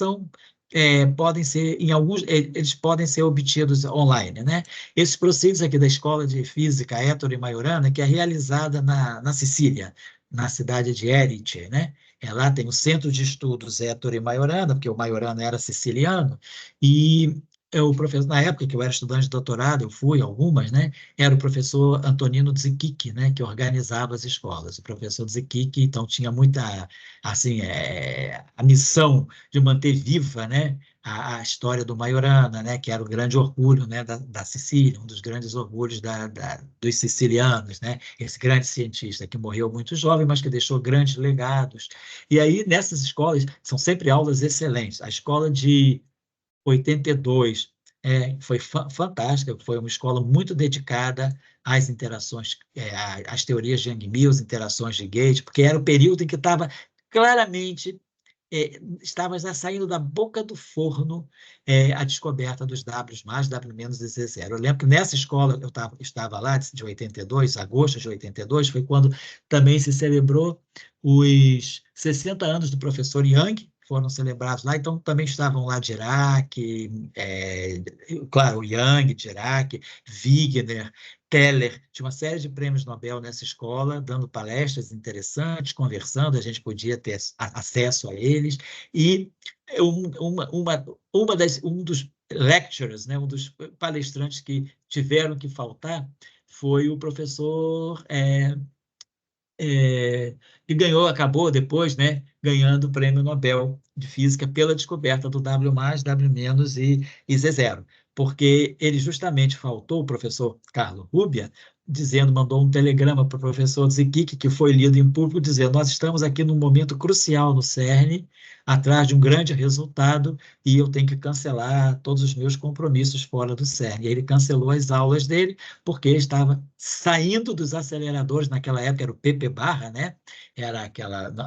podem ser, eles podem ser obtidos online, né? Esses proceeds aqui da Escola de Física Ettore Majorana, que é realizada na Sicília, na cidade de Erice, né? Lá tem o Centro de Estudos Ettore Majorana, porque o Majorana era siciliano, e o professor, na época que eu era estudante de doutorado, eu fui algumas, né? Era o professor Antonino Zichichi, né? Que organizava as escolas. O professor Zichichi, então, tinha muita, assim, a missão de manter viva, né? A história do Majorana, né? Que era o grande orgulho, né? Da Sicília, um dos grandes orgulhos dos sicilianos, né? Esse grande cientista que morreu muito jovem, mas que deixou grandes legados. E aí, nessas escolas, são sempre aulas excelentes. A escola de 82 foi fantástica, foi uma escola muito dedicada às interações, às teorias de Yang-Mills, interações de gate, porque era o período em que estava claramente estava já saindo da boca do forno a descoberta dos W+, W- e Z0. Eu lembro que nessa escola, eu estava lá, de 82, agosto de 82, foi quando também se celebrou os 60 anos do professor Yang, foram celebrados lá, então também estavam lá Dirac, claro, o Yang, Dirac, Wigner, Teller, tinha uma série de prêmios Nobel nessa escola, dando palestras interessantes, conversando, a gente podia ter acesso a eles, e um dos lecturers, né, um dos palestrantes que tiveram que faltar foi o professor que acabou depois, né, ganhando o Prêmio Nobel de Física pela descoberta do W+, W- e Z0, porque ele justamente faltou, o professor Carlo Rubbia, mandou um telegrama para o professor Ziquique, que foi lido em público, dizendo: nós estamos aqui num momento crucial no CERN, atrás de um grande resultado, e eu tenho que cancelar todos os meus compromissos fora do CERN. E ele cancelou as aulas dele, porque estava saindo dos aceleradores, naquela época era o PP Barra, né?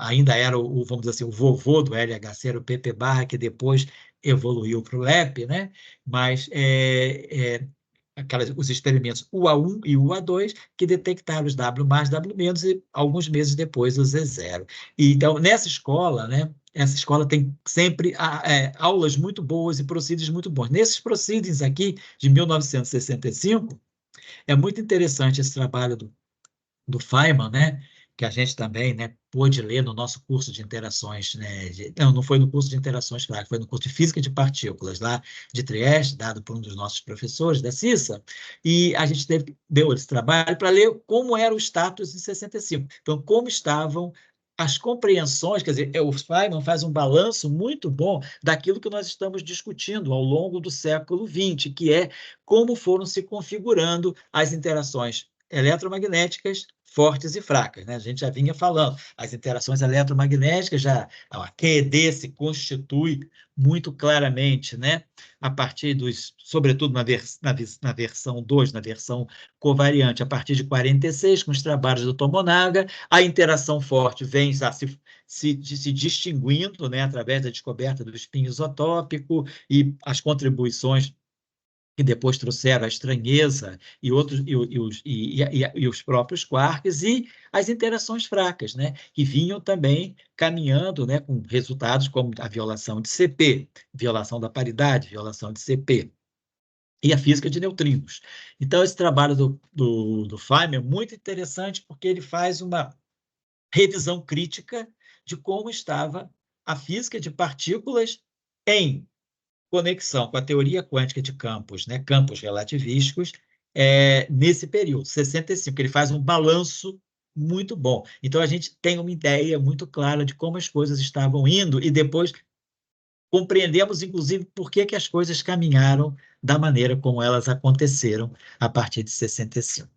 Ainda era vamos dizer assim, o vovô do LHC, era o PP Barra, que depois evoluiu para o LEP, né? Mas os experimentos UA1 e UA2, que detectaram os W+, W- e alguns meses depois o Z0. E, então, nessa escola, né, essa escola tem sempre aulas muito boas e proceedings muito bons. Nesses proceedings aqui, de 1965, é muito interessante esse trabalho do Feynman, né? Que a gente também, né, pôde ler no nosso curso de interações, né? Não foi no curso de interações práticas, foi no curso de física de partículas, lá de Trieste, dado por um dos nossos professores da CISA, e a gente deu esse trabalho para ler como era o status em 65. Então, como estavam as compreensões, quer dizer, o Feynman faz um balanço muito bom daquilo que nós estamos discutindo ao longo do século XX, que é como foram se configurando as interações eletromagnéticas fortes e fracas, né? A gente já vinha falando, as interações eletromagnéticas a QED se constitui muito claramente, né? A partir sobretudo na versão 2, na versão covariante, a partir de 46, com os trabalhos do Tomonaga, a interação forte vem já se distinguindo, né, através da descoberta do espinho isotópico e as contribuições que depois trouxeram a estranheza e os próprios quarks, e as interações fracas, né, que vinham também caminhando, né, com resultados como a violação de CP, violação da paridade, violação de CP, e a física de neutrinos. Então, esse trabalho do Feynman é muito interessante, porque ele faz uma revisão crítica de como estava a física de partículas em conexão com a teoria quântica de campos, né, campos relativísticos, nesse período, 65. Ele faz um balanço muito bom. Então, a gente tem uma ideia muito clara de como as coisas estavam indo, e depois compreendemos, inclusive, por que as coisas caminharam da maneira como elas aconteceram a partir de 65.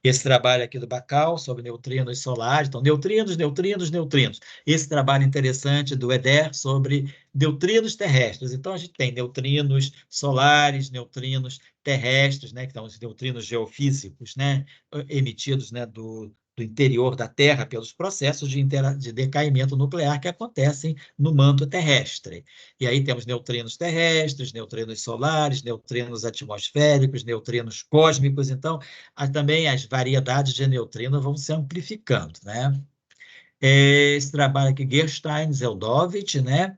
Esse trabalho aqui do Bacal sobre neutrinos solares, então, neutrinos, neutrinos, neutrinos. Esse trabalho interessante do Eder sobre neutrinos terrestres. Então, a gente tem neutrinos solares, neutrinos terrestres, né, que são os neutrinos geofísicos, né, emitidos, né, do interior da Terra pelos processos de decaimento nuclear que acontecem no manto terrestre. E aí temos neutrinos terrestres, neutrinos solares, neutrinos atmosféricos, neutrinos cósmicos. Então, também as variedades de neutrino vão se amplificando, né? Esse trabalho aqui, Gerstein, Zeldovich, né?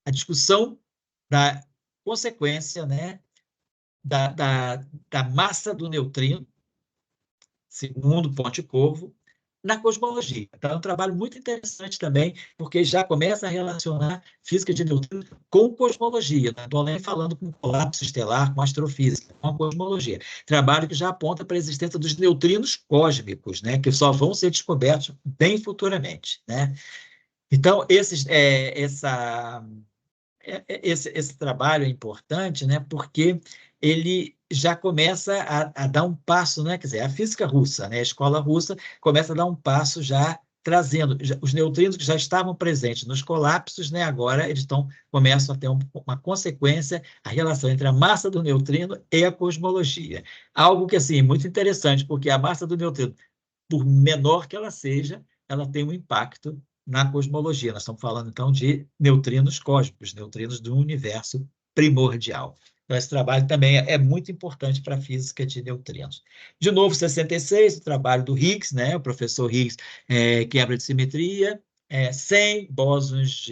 A discussão da consequência, né? Da massa do neutrino, segundo Ponte-Covo, na cosmologia. Então, é um trabalho muito interessante também, porque já começa a relacionar física de neutrinos com cosmologia. Não estou nem falando com colapso estelar, com astrofísica, com a cosmologia. Trabalho que já aponta para a existência dos neutrinos cósmicos, né, que só vão ser descobertos bem futuramente, né? Então, esse trabalho é importante, né, porque ele já começa a dar um passo, né, quer dizer, a física russa, né, a escola russa começa a dar um passo já trazendo os neutrinos que já estavam presentes nos colapsos, né, agora eles começam a ter uma consequência, a relação entre a massa do neutrino e a cosmologia. Algo que, assim, é muito interessante, porque a massa do neutrino, por menor que ela seja, ela tem um impacto na cosmologia. Nós estamos falando, então, de neutrinos cósmicos, neutrinos do universo primordial. Então, esse trabalho também é muito importante para a física de neutrinos. De novo, 66, o trabalho do Higgs, né? O professor Higgs, quebra de simetria, sem bósons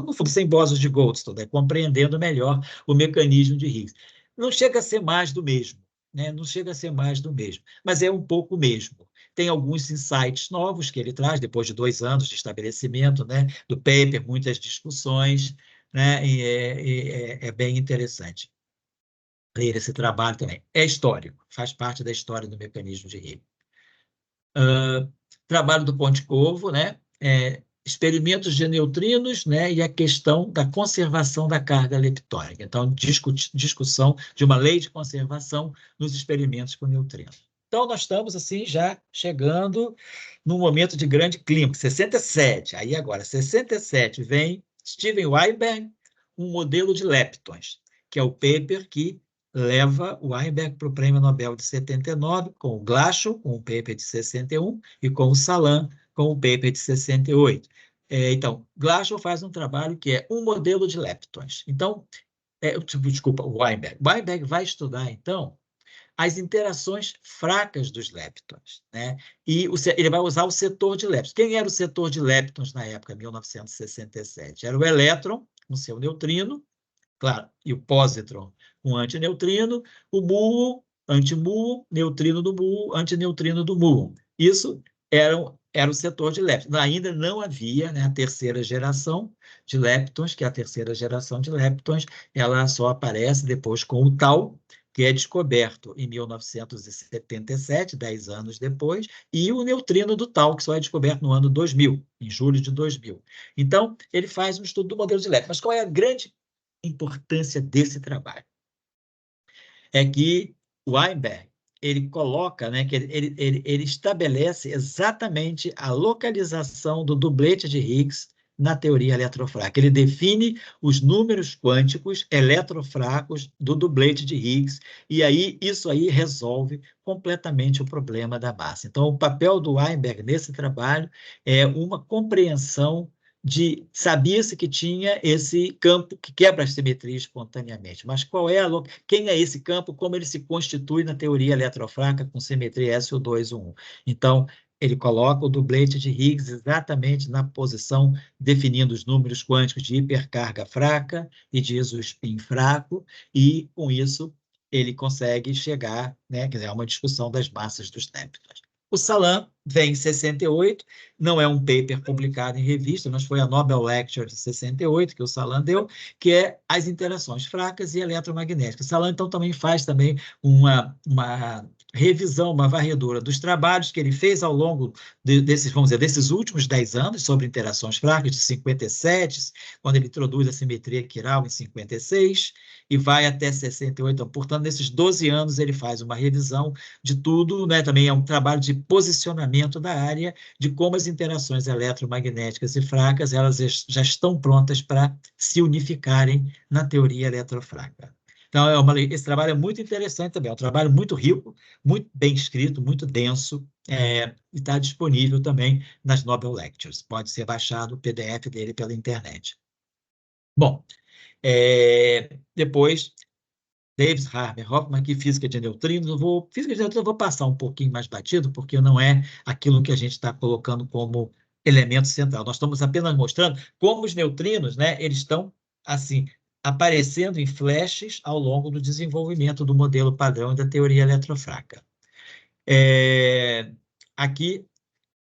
no fundo, sem bósons de Goldstone, compreendendo melhor o mecanismo de Higgs. Não chega a ser mais do mesmo, né? Não chega a ser mais do mesmo, mas é um pouco mesmo. Tem alguns insights novos que ele traz, depois de 2 anos de estabelecimento, né, do paper, muitas discussões, né, e é bem interessante ler esse trabalho também. É histórico, faz parte da história do mecanismo de Higgs. Trabalho do Ponte Covo, né, experimentos de neutrinos, né, e a questão da conservação da carga leptônica. Então, discussão de uma lei de conservação nos experimentos com neutrinos. Então, nós estamos, assim, já chegando num momento de grande clímax, 67. Aí, agora, 67, vem Steven Weinberg, um modelo de leptons, que é o paper que leva o Weinberg para o Prêmio Nobel de 79, com o Glashow, com o paper de 61, e com o Salam, com o paper de 68. Então, Glashow faz um trabalho que é um modelo de leptons. Então, desculpa, o Weinberg. Weinberg vai estudar, então, as interações fracas dos leptons, né? E ele vai usar o setor de leptons. Quem era o setor de leptons na época, 1967? Era o elétron, com seu neutrino, claro, e o pósitron, um antineutrino, o muon, antimuon, neutrino do muon, antineutrino do muon. Isso era o setor de leptons. Ainda não havia, né, a terceira geração de leptons, que é a terceira geração de leptons, ela só aparece depois com o tau, que é descoberto em 1977, 10 anos depois, e o neutrino do tau, que só é descoberto no ano 2000, em julho de 2000. Então, ele faz um estudo do modelo de leptons. Mas qual é a grande importância desse trabalho? É que o Weinberg, ele coloca, né, que ele estabelece exatamente a localização do dublete de Higgs na teoria eletrofraca. Ele define os números quânticos eletrofracos do dublete de Higgs, e aí isso aí resolve completamente o problema da massa. Então, o papel do Weinberg nesse trabalho é uma compreensão sabia-se que tinha esse campo que quebra a simetria espontaneamente, mas quem é esse campo, como ele se constitui na teoria eletrofraca com simetria SO2, O1. Então, ele coloca o dublete de Higgs exatamente na posição, definindo os números quânticos de hipercarga fraca e de isospin fraco, e, com isso, ele consegue chegar, né, quer dizer, a uma discussão das massas dos leptons. O Salam vem em 68, não é um paper publicado em revista, mas foi a Nobel Lecture de 68 que o Salam deu, que é as interações fracas e eletromagnéticas. O Salam, então, também faz uma revisão, uma varredura dos trabalhos que ele fez ao longo desses últimos 10 anos sobre interações fracas, de 57, quando ele introduz a simetria quiral em 56, e vai até 68. Então, portanto, nesses 12 anos ele faz uma revisão de tudo, né? Também é um trabalho de posicionamento da área, de como as interações eletromagnéticas e fracas elas já estão prontas para se unificarem na teoria eletrofraca. Então, esse trabalho é muito interessante também, é um trabalho muito rico, muito bem escrito, muito denso, e está disponível também nas Nobel Lectures. Pode ser baixado o PDF dele pela internet. Bom, depois, Davis, Harmer, Hoffman, aqui física de neutrinos. Física de neutrinos eu vou passar um pouquinho mais batido, porque não é aquilo que a gente está colocando como elemento central. Nós estamos apenas mostrando como os neutrinos, né, eles estão, assim, aparecendo em flashes ao longo do desenvolvimento do modelo padrão e da teoria eletrofraca. Aqui,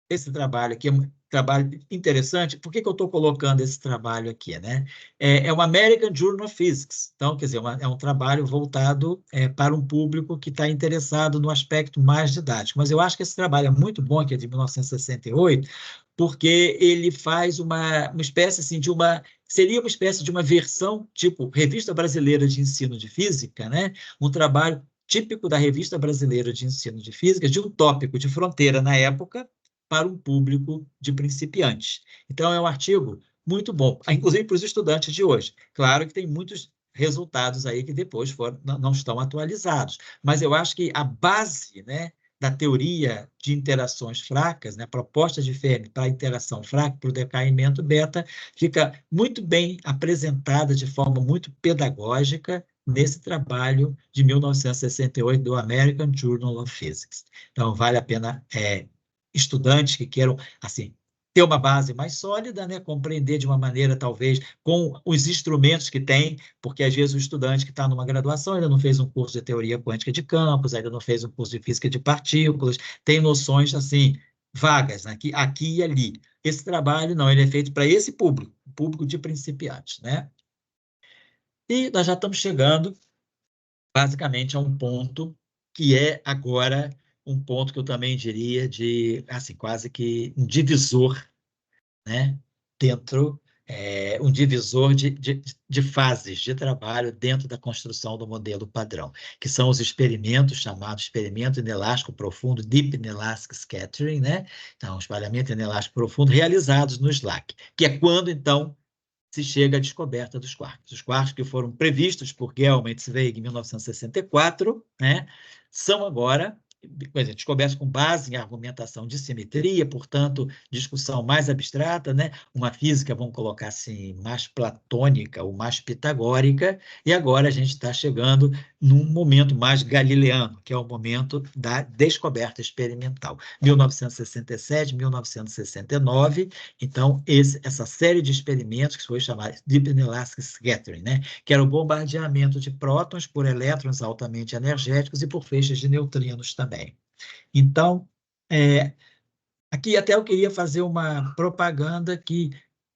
esse trabalho aqui é um trabalho interessante. Por que eu estou colocando esse trabalho aqui, né? É o American Journal of Physics. Então, quer dizer, é um trabalho voltado para um público que está interessado no aspecto mais didático. Mas eu acho que esse trabalho é muito bom, que é de 1968, porque ele faz uma espécie assim, seria uma espécie de uma versão, tipo Revista Brasileira de Ensino de Física, né? Um trabalho típico da Revista Brasileira de Ensino de Física, de um tópico de fronteira na época, para um público de principiantes. Então, é um artigo muito bom, inclusive para os estudantes de hoje. Claro que tem muitos resultados aí que depois não estão atualizados, mas eu acho que a base, né, da teoria de interações fracas, né, proposta de Fermi para a interação fraca, para o decaimento beta, fica muito bem apresentada de forma muito pedagógica nesse trabalho de 1968 do American Journal of Physics. Então, vale a pena estudantes que queiram, assim, ter uma base mais sólida, né? Compreender de uma maneira, talvez, com os instrumentos que tem, porque às vezes o estudante que está numa graduação ainda não fez um curso de teoria quântica de campos, ainda não fez um curso de física de partículas, tem noções, assim, vagas, né? Aqui e ali. Esse trabalho, não, ele é feito para esse público de principiantes, né? E nós já estamos chegando, basicamente, a um ponto que é agora um ponto que eu também diria de, assim, quase que um divisor, né, dentro, um divisor de fases de trabalho dentro da construção do modelo padrão, que são os experimentos chamados experimento inelástico profundo, Deep Inelastic Scattering, né? Então, espalhamento inelástico profundo, realizados no SLAC, que é quando, então, se chega à descoberta dos quarks. Os quarks que foram previstos por Gell-Mann e Zweig em 1964, né, são agora descobertos com base em argumentação de simetria, portanto, discussão mais abstrata, né, uma física, vamos colocar assim, mais platônica ou mais pitagórica, e agora a gente está chegando num momento mais galileano, que é o momento da descoberta experimental. 1967, 1969, então, essa série de experimentos que foi chamada Deep Inelastic Scattering, né? Que era o bombardeamento de prótons por elétrons altamente energéticos e por feixes de neutrinos também. Então, aqui até eu queria fazer uma propaganda que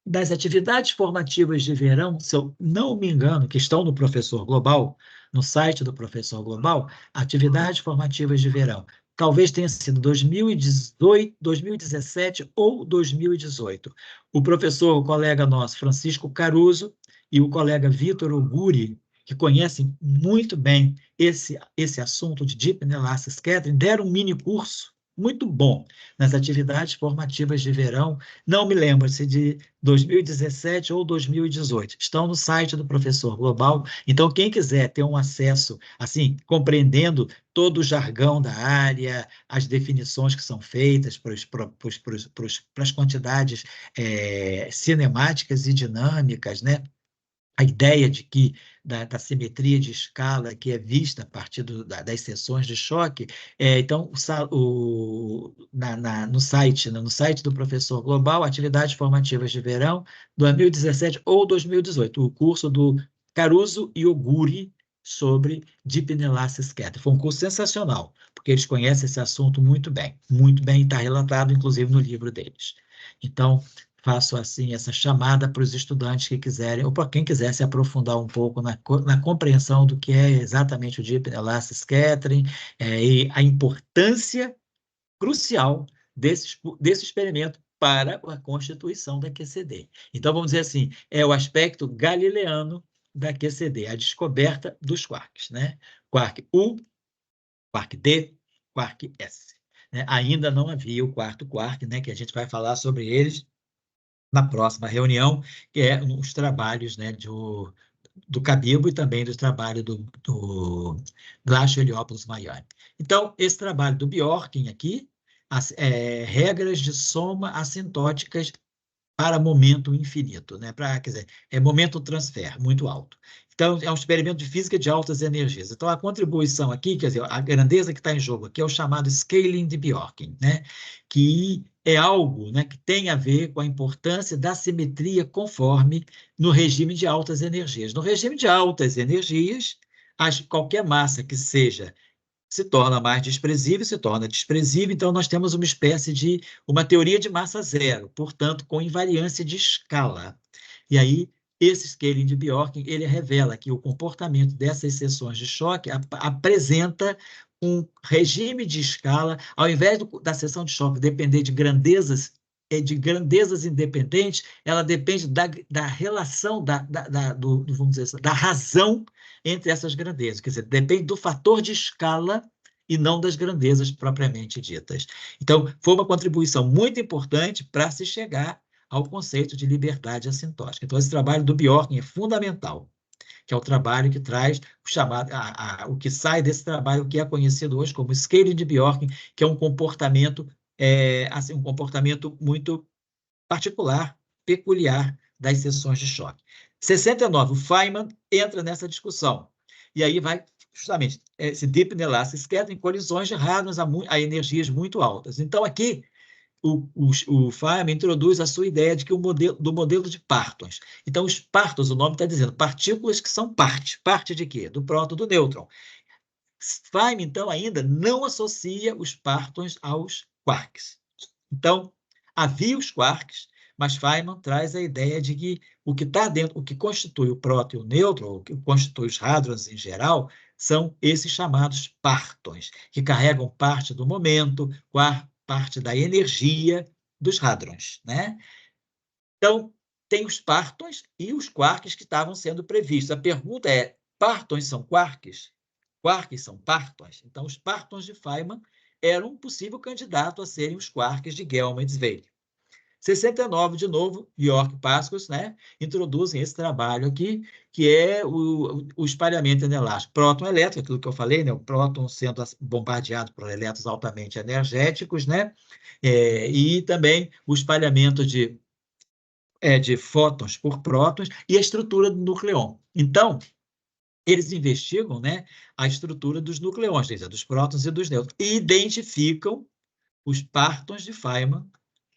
das atividades formativas de verão, se eu não me engano, que estão no Professor Global, no site do Professor Global, atividades formativas de verão. Talvez tenha sido 2018, 2017 ou 2018. O professor, o colega nosso, Francisco Caruso, e o colega Vitor Oguri, que conhecem muito bem esse assunto de Deep Inelastic Scattering, deram um mini curso muito bom nas atividades formativas de verão. Não me lembro se de 2017 ou 2018. Estão no site do Professor Global. Então, quem quiser ter um acesso, assim, compreendendo todo o jargão da área, as definições que são feitas para as quantidades cinemáticas e dinâmicas, né? A ideia de que da simetria de escala que é vista a partir das seções de choque. Então, no site, né, no site do Professor Global, atividades formativas de verão, 2017 ou 2018, o curso do Caruso e Oguri sobre Deep Inelastic Scattering. Foi um curso sensacional, porque eles conhecem esse assunto muito bem, e está relatado, inclusive, no livro deles. Então, faço assim essa chamada para os estudantes que quiserem, ou para quem quiser se aprofundar um pouco na compreensão do que é exatamente o Deep Inelastic Scattering, e a importância crucial desse experimento para a constituição da QCD. Então, vamos dizer assim, é o aspecto galileano da QCD, a descoberta dos quarks, né? Quark U, quark D, quark S. Né? Ainda não havia o quarto quark, né, que a gente vai falar sobre eles na próxima reunião, que é os trabalhos, né, do Cabibbo e também do trabalho do Glacio Heliópolis Maior. Então, esse trabalho do Bjorken aqui, regras de soma assintóticas para momento infinito, né? Quer dizer, é momento transfer, muito alto. Então, é um experimento de física de altas energias. Então, a contribuição aqui, quer dizer, a grandeza que está em jogo aqui é o chamado scaling de Bjorken, né? Que é algo, né, que tem a ver com a importância da simetria conforme no regime de altas energias. No regime de altas energias, qualquer massa que seja se torna mais desprezível, se torna desprezível, então nós temos uma espécie de uma teoria de massa zero, portanto, com invariância de escala. E aí, esse scaling de Bjorken, ele revela que o comportamento dessas seções de choque apresenta um regime de escala, ao invés da seção de choque depender de grandezas independentes, ela depende da relação, vamos dizer assim, da razão entre essas grandezas. Quer dizer, depende do fator de escala e não das grandezas propriamente ditas. Então, foi uma contribuição muito importante para se chegar ao conceito de liberdade assintótica. Então, esse trabalho do Bjorken é fundamental, que é o trabalho que traz o chamado, o que sai desse trabalho, o que é conhecido hoje como scaling de Bjorken, que é um comportamento, assim, um comportamento muito particular, peculiar das seções de choque. 69, o Feynman entra nessa discussão. E aí vai justamente esse Deep Inelastic Scattering, colisões de hadrons a energias muito altas. Então, aqui, o Feynman introduz a sua ideia de que do modelo de partons. Então, os partons, o nome está dizendo, partículas que são parte de quê? Do próton, do nêutron. Feynman, então, ainda não associa os partons aos quarks. Então, havia os quarks, mas Feynman traz a ideia de que o que está dentro, o que constitui o próton e o nêutron, o que constitui os hadrons em geral, são esses chamados partons, que carregam parte do momento, parte da energia dos hadrons, né? Então, tem os partons e os quarks que estavam sendo previstos. A pergunta é, partons são quarks? Quarks são partons? Então, os partons de Feynman eram um possível candidato a serem os quarks de Gell-Zweig. 69, de novo, York e Pascos, né, introduzem esse trabalho aqui, que é o espalhamento inelástico. Próton elétrico, aquilo que eu falei, né, o próton sendo bombardeado por elétrons altamente energéticos, né, e também o espalhamento de fótons por prótons e a estrutura do nucleon. Então, eles investigam, né, a estrutura dos nucleões, quer dizer, dos prótons e dos nêutrons, e identificam os partons de Feynman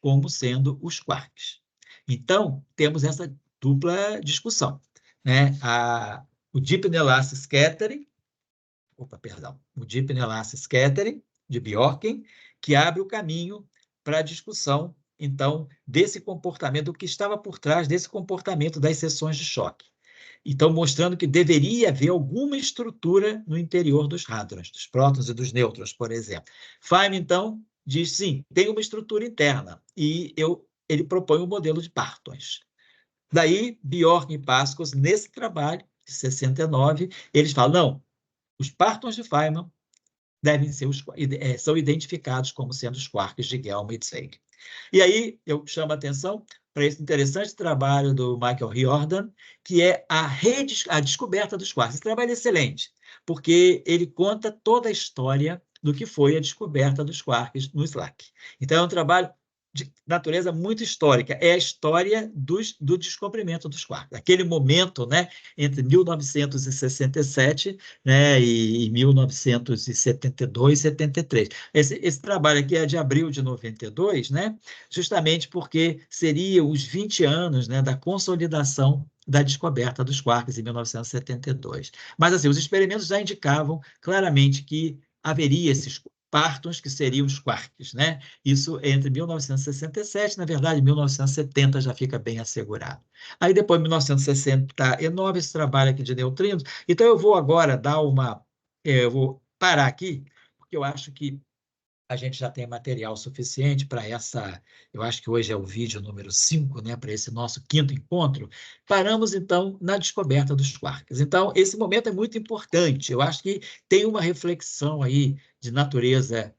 como sendo os quarks. Então, temos essa dupla discussão, né? O Deep Inelastic Scattering, o Deep Inelastic Scattering de Bjorken, que abre o caminho para a discussão, então, desse comportamento, do que estava por trás desse comportamento das seções de choque. Então, mostrando que deveria haver alguma estrutura no interior dos hadrons, dos prótons e dos nêutrons, por exemplo. Feynman, então, diz, sim, tem uma estrutura interna, e ele propõe um modelo de partons. Daí, Bjorken e Pascos, nesse trabalho de 69, eles falam, não, os partons de Feynman devem ser são identificados como sendo os quarks de Gell-Zweig. E aí eu chamo a atenção para esse interessante trabalho do Michael Riordan, que é a descoberta dos quarks. Esse trabalho é excelente, porque ele conta toda a história do que foi a descoberta dos quarks no SLAC. Então, é um trabalho de natureza muito histórica, é a história do descobrimento dos quarks. Aquele momento, né, entre 1967, né, e 1972, 73. Esse trabalho aqui é de abril de 92, né, justamente porque seriam os 20 anos, né, da consolidação da descoberta dos quarks em 1972. Mas, assim, os experimentos já indicavam claramente que haveria esses partons que seriam os quarks, né? Isso entre 1967, na verdade, 1970 já fica bem assegurado. Aí depois, 1969, esse trabalho aqui de neutrinos. Então, eu vou agora eu vou parar aqui, porque eu acho que a gente já tem material suficiente para eu acho que hoje é o vídeo número 5, né, para esse nosso quinto encontro. Paramos, então, na descoberta dos quarks. Então, esse momento é muito importante. Eu acho que tem uma reflexão aí de natureza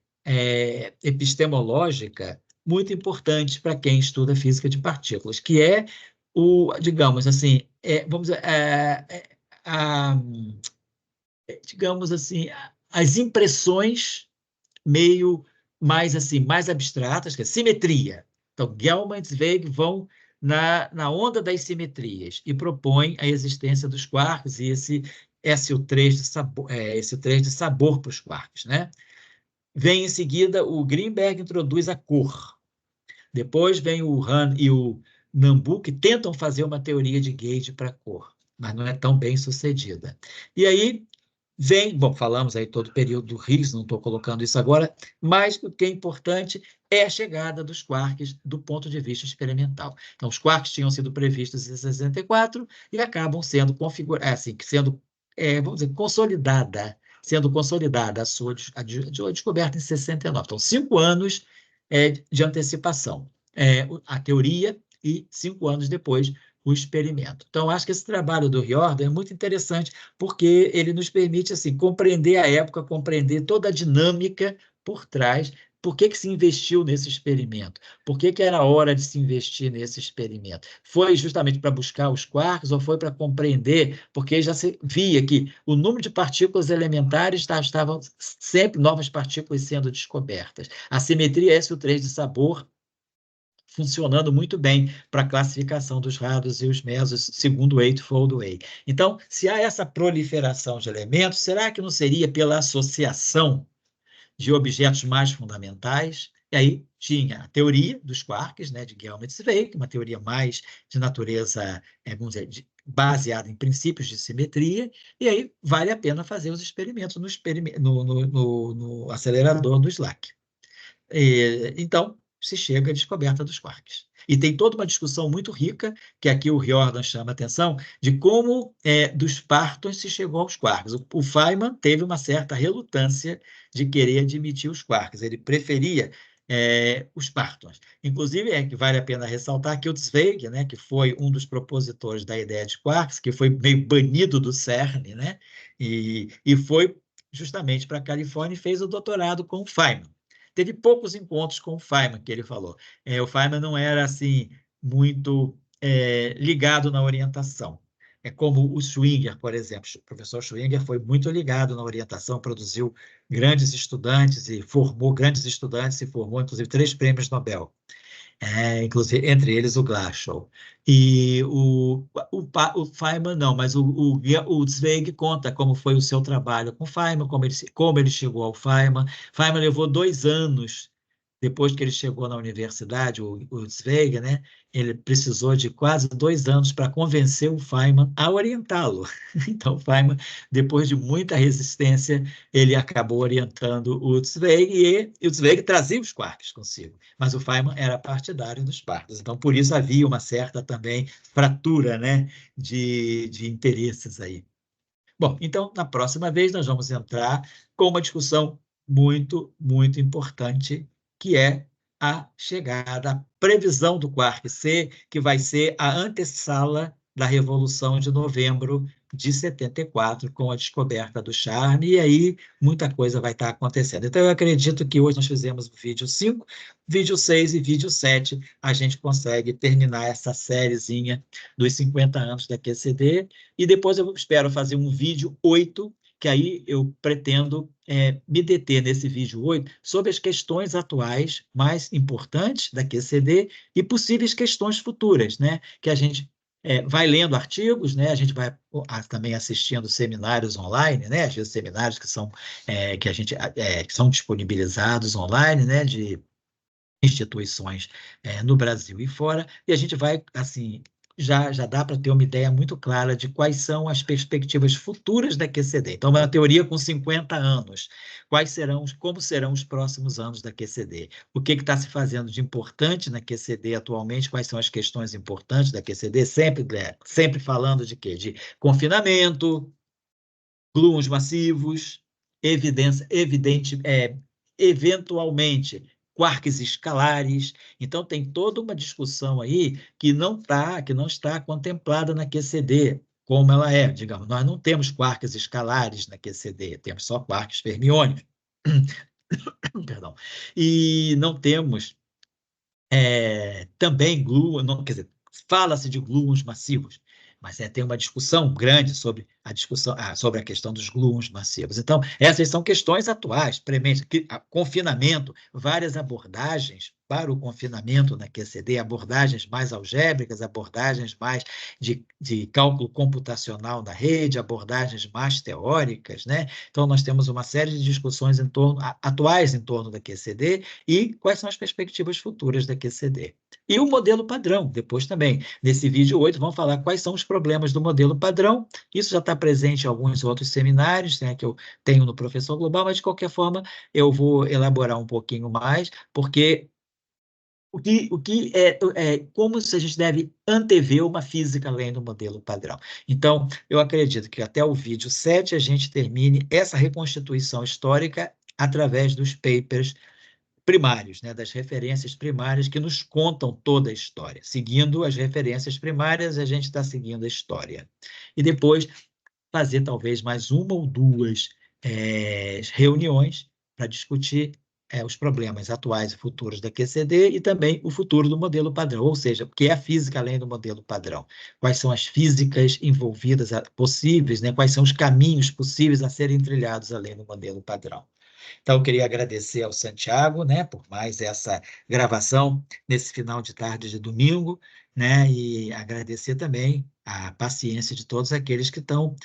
epistemológica muito importante para quem estuda física de partículas, que é digamos assim, vamos dizer, digamos assim, as impressões meio mais assim, mais abstratas, que é simetria. Então, Gell-Mann e Zweig vão na onda das simetrias e propõem a existência dos quarks e esse SO3 de sabor para os quarks, né? Vem em seguida o Greenberg introduz a cor. Depois vem o Hahn e o Nambu, que tentam fazer uma teoria de gauge para a cor, mas não é tão bem sucedida. E aí falamos aí todo o período do Higgs, não estou colocando isso agora, mas o que é importante é a chegada dos quarks do ponto de vista experimental. Então, os quarks tinham sido previstos em 64 e acabam sendo vamos dizer, sendo consolidada a sua descoberta em 69. Então, 5 anos de antecipação. A teoria e 5 anos depois o experimento. Então, acho que esse trabalho do Riordan é muito interessante, porque ele nos permite assim, compreender a época, compreender toda a dinâmica por trás, por que se investiu nesse experimento, por que era hora de se investir nesse experimento. Foi justamente para buscar os quarks ou foi para compreender, porque já se via que o número de partículas elementares estavam sempre novas partículas sendo descobertas. A simetria SO3 de sabor funcionando muito bem para a classificação dos hadrons e os mesos segundo o Eightfold Way. Então, se há essa proliferação de elementos, será que não seria pela associação de objetos mais fundamentais? E aí tinha a teoria dos quarks, né, de Gell-Zweig, uma teoria mais de natureza, vamos dizer, baseada em princípios de simetria, e aí vale a pena fazer os experimentos no acelerador do SLAC. Então, se chega à descoberta dos quarks. E tem toda uma discussão muito rica, que aqui o Riordan chama a atenção, de como dos partons se chegou aos quarks. O Feynman teve uma certa relutância de querer admitir os quarks. Ele preferia os Partons. Inclusive, é que vale a pena ressaltar que o Zweig, né, que foi um dos propositores da ideia de quarks, que foi meio banido do CERN, né, e foi justamente para a Califórnia e fez o doutorado com o Feynman. Teve poucos encontros com o Feynman, que ele falou. O Feynman não era assim muito ligado na orientação. É como o Schwinger, por exemplo. O professor Schwinger foi muito ligado na orientação, produziu grandes estudantes e formou grandes estudantes e formou, inclusive, 3 prêmios Nobel, inclusive, entre eles o Glashow. E o Feynman não, mas o Zweig conta como foi o seu trabalho com o Feynman, como ele chegou ao Feynman. Feynman levou 2 anos depois que ele chegou na universidade, o Zweig, né, ele precisou de quase 2 anos para convencer o Feynman a orientá-lo. Então, o Feynman, depois de muita resistência, ele acabou orientando o Zweig, e o Zweig trazia os quarks consigo, mas o Feynman era partidário dos quarks. Então, por isso havia uma certa também fratura, né, de interesses aí. Bom, então, na próxima vez, nós vamos entrar com uma discussão muito, muito importante, que é a chegada, a previsão do Quark C, que vai ser a antessala da Revolução de Novembro de 74, com a descoberta do charme, e aí muita coisa vai estar acontecendo. Então, eu acredito que hoje nós fizemos o vídeo 5, vídeo 6 e vídeo 7, a gente consegue terminar essa sériezinha dos 50 anos da QCD, e depois eu espero fazer um vídeo 8, que aí eu pretendo me deter nesse vídeo 8 sobre as questões atuais mais importantes da QCD e possíveis questões futuras, né? Que a gente vai lendo artigos, né? A gente vai também assistindo seminários online, né? Às vezes seminários que são que são disponibilizados online, né? De instituições no Brasil e fora, e a gente vai, assim, já dá para ter uma ideia muito clara de quais são as perspectivas futuras da QCD. Então, uma teoria com 50 anos, como serão os próximos anos da QCD? O que está se fazendo de importante na QCD atualmente? Quais são as questões importantes da QCD? Sempre falando de quê? De confinamento, gluons massivos, eventualmente quarks escalares. Então, tem toda uma discussão aí que não está contemplada na QCD, como ela é, digamos. Nós não temos quarks escalares na QCD, temos só quarks fermiônicos. Perdão. E não temos também gluon, quer dizer, fala-se de gluons massivos, mas tem uma discussão grande sobre sobre a questão dos gluons massivos. Então, essas são questões atuais, prementes, confinamento, várias abordagens para o confinamento na QCD, abordagens mais algébricas, abordagens mais de cálculo computacional da rede, abordagens mais teóricas, né? Então, nós temos uma série de discussões atuais em torno da QCD e quais são as perspectivas futuras da QCD. E o modelo padrão, depois também. Nesse vídeo 8, vamos falar quais são os problemas do modelo padrão. Isso já está presente em alguns outros seminários, né, que eu tenho no Professor Global, mas, de qualquer forma, eu vou elaborar um pouquinho mais, porque como se a gente deve antever uma física além do modelo padrão. Então, eu acredito que até o vídeo 7 a gente termine essa reconstituição histórica através dos papers primários, né, das referências primárias que nos contam toda a história. Seguindo as referências primárias, a gente está seguindo a história. E depois fazer talvez mais uma ou duas reuniões para discutir os problemas atuais e futuros da QCD e também o futuro do modelo padrão, ou seja, o que é a física além do modelo padrão? Quais são as físicas envolvidas, possíveis, né? Quais são os caminhos possíveis a serem trilhados além do modelo padrão? Então, eu queria agradecer ao Santiago, né, por mais essa gravação nesse final de tarde de domingo, né, e agradecer também a paciência de todos aqueles que estão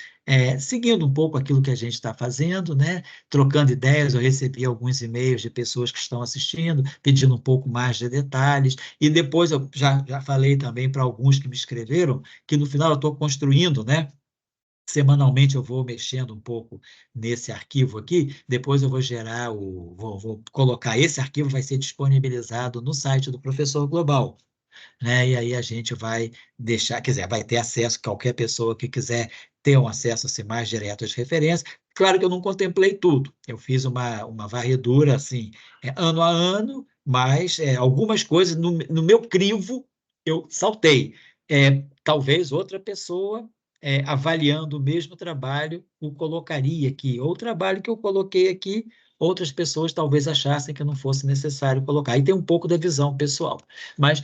seguindo um pouco aquilo que a gente está fazendo, né, trocando ideias. Eu recebi alguns e-mails de pessoas que estão assistindo, pedindo um pouco mais de detalhes, e depois eu já falei também para alguns que me escreveram que no final eu estou construindo, né, semanalmente eu vou mexendo um pouco nesse arquivo aqui, depois eu vou vou colocar esse arquivo, vai ser disponibilizado no site do Professor Global, né? E aí a gente vai deixar, quer dizer, vai ter acesso, qualquer pessoa que quiser ter um acesso assim, mais direto às referências. Claro que eu não contemplei tudo, eu fiz uma varredura assim, ano a ano, mas algumas coisas no meu crivo eu saltei. Talvez outra pessoa, avaliando o mesmo trabalho, o colocaria aqui. Ou o trabalho que eu coloquei aqui, outras pessoas talvez achassem que não fosse necessário colocar. Aí tem um pouco da visão pessoal. Mas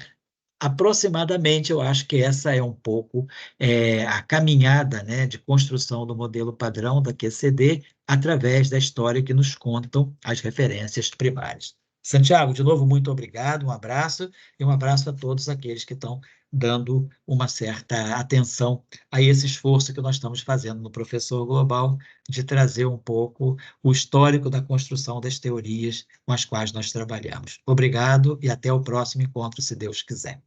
aproximadamente, eu acho que essa é um pouco a caminhada, né, de construção do modelo padrão da QCD através da história que nos contam as referências primárias. Santiago, de novo, muito obrigado, um abraço, e um abraço a todos aqueles que estão dando uma certa atenção a esse esforço que nós estamos fazendo no Professor Global, de trazer um pouco o histórico da construção das teorias com as quais nós trabalhamos. Obrigado e até o próximo encontro, se Deus quiser.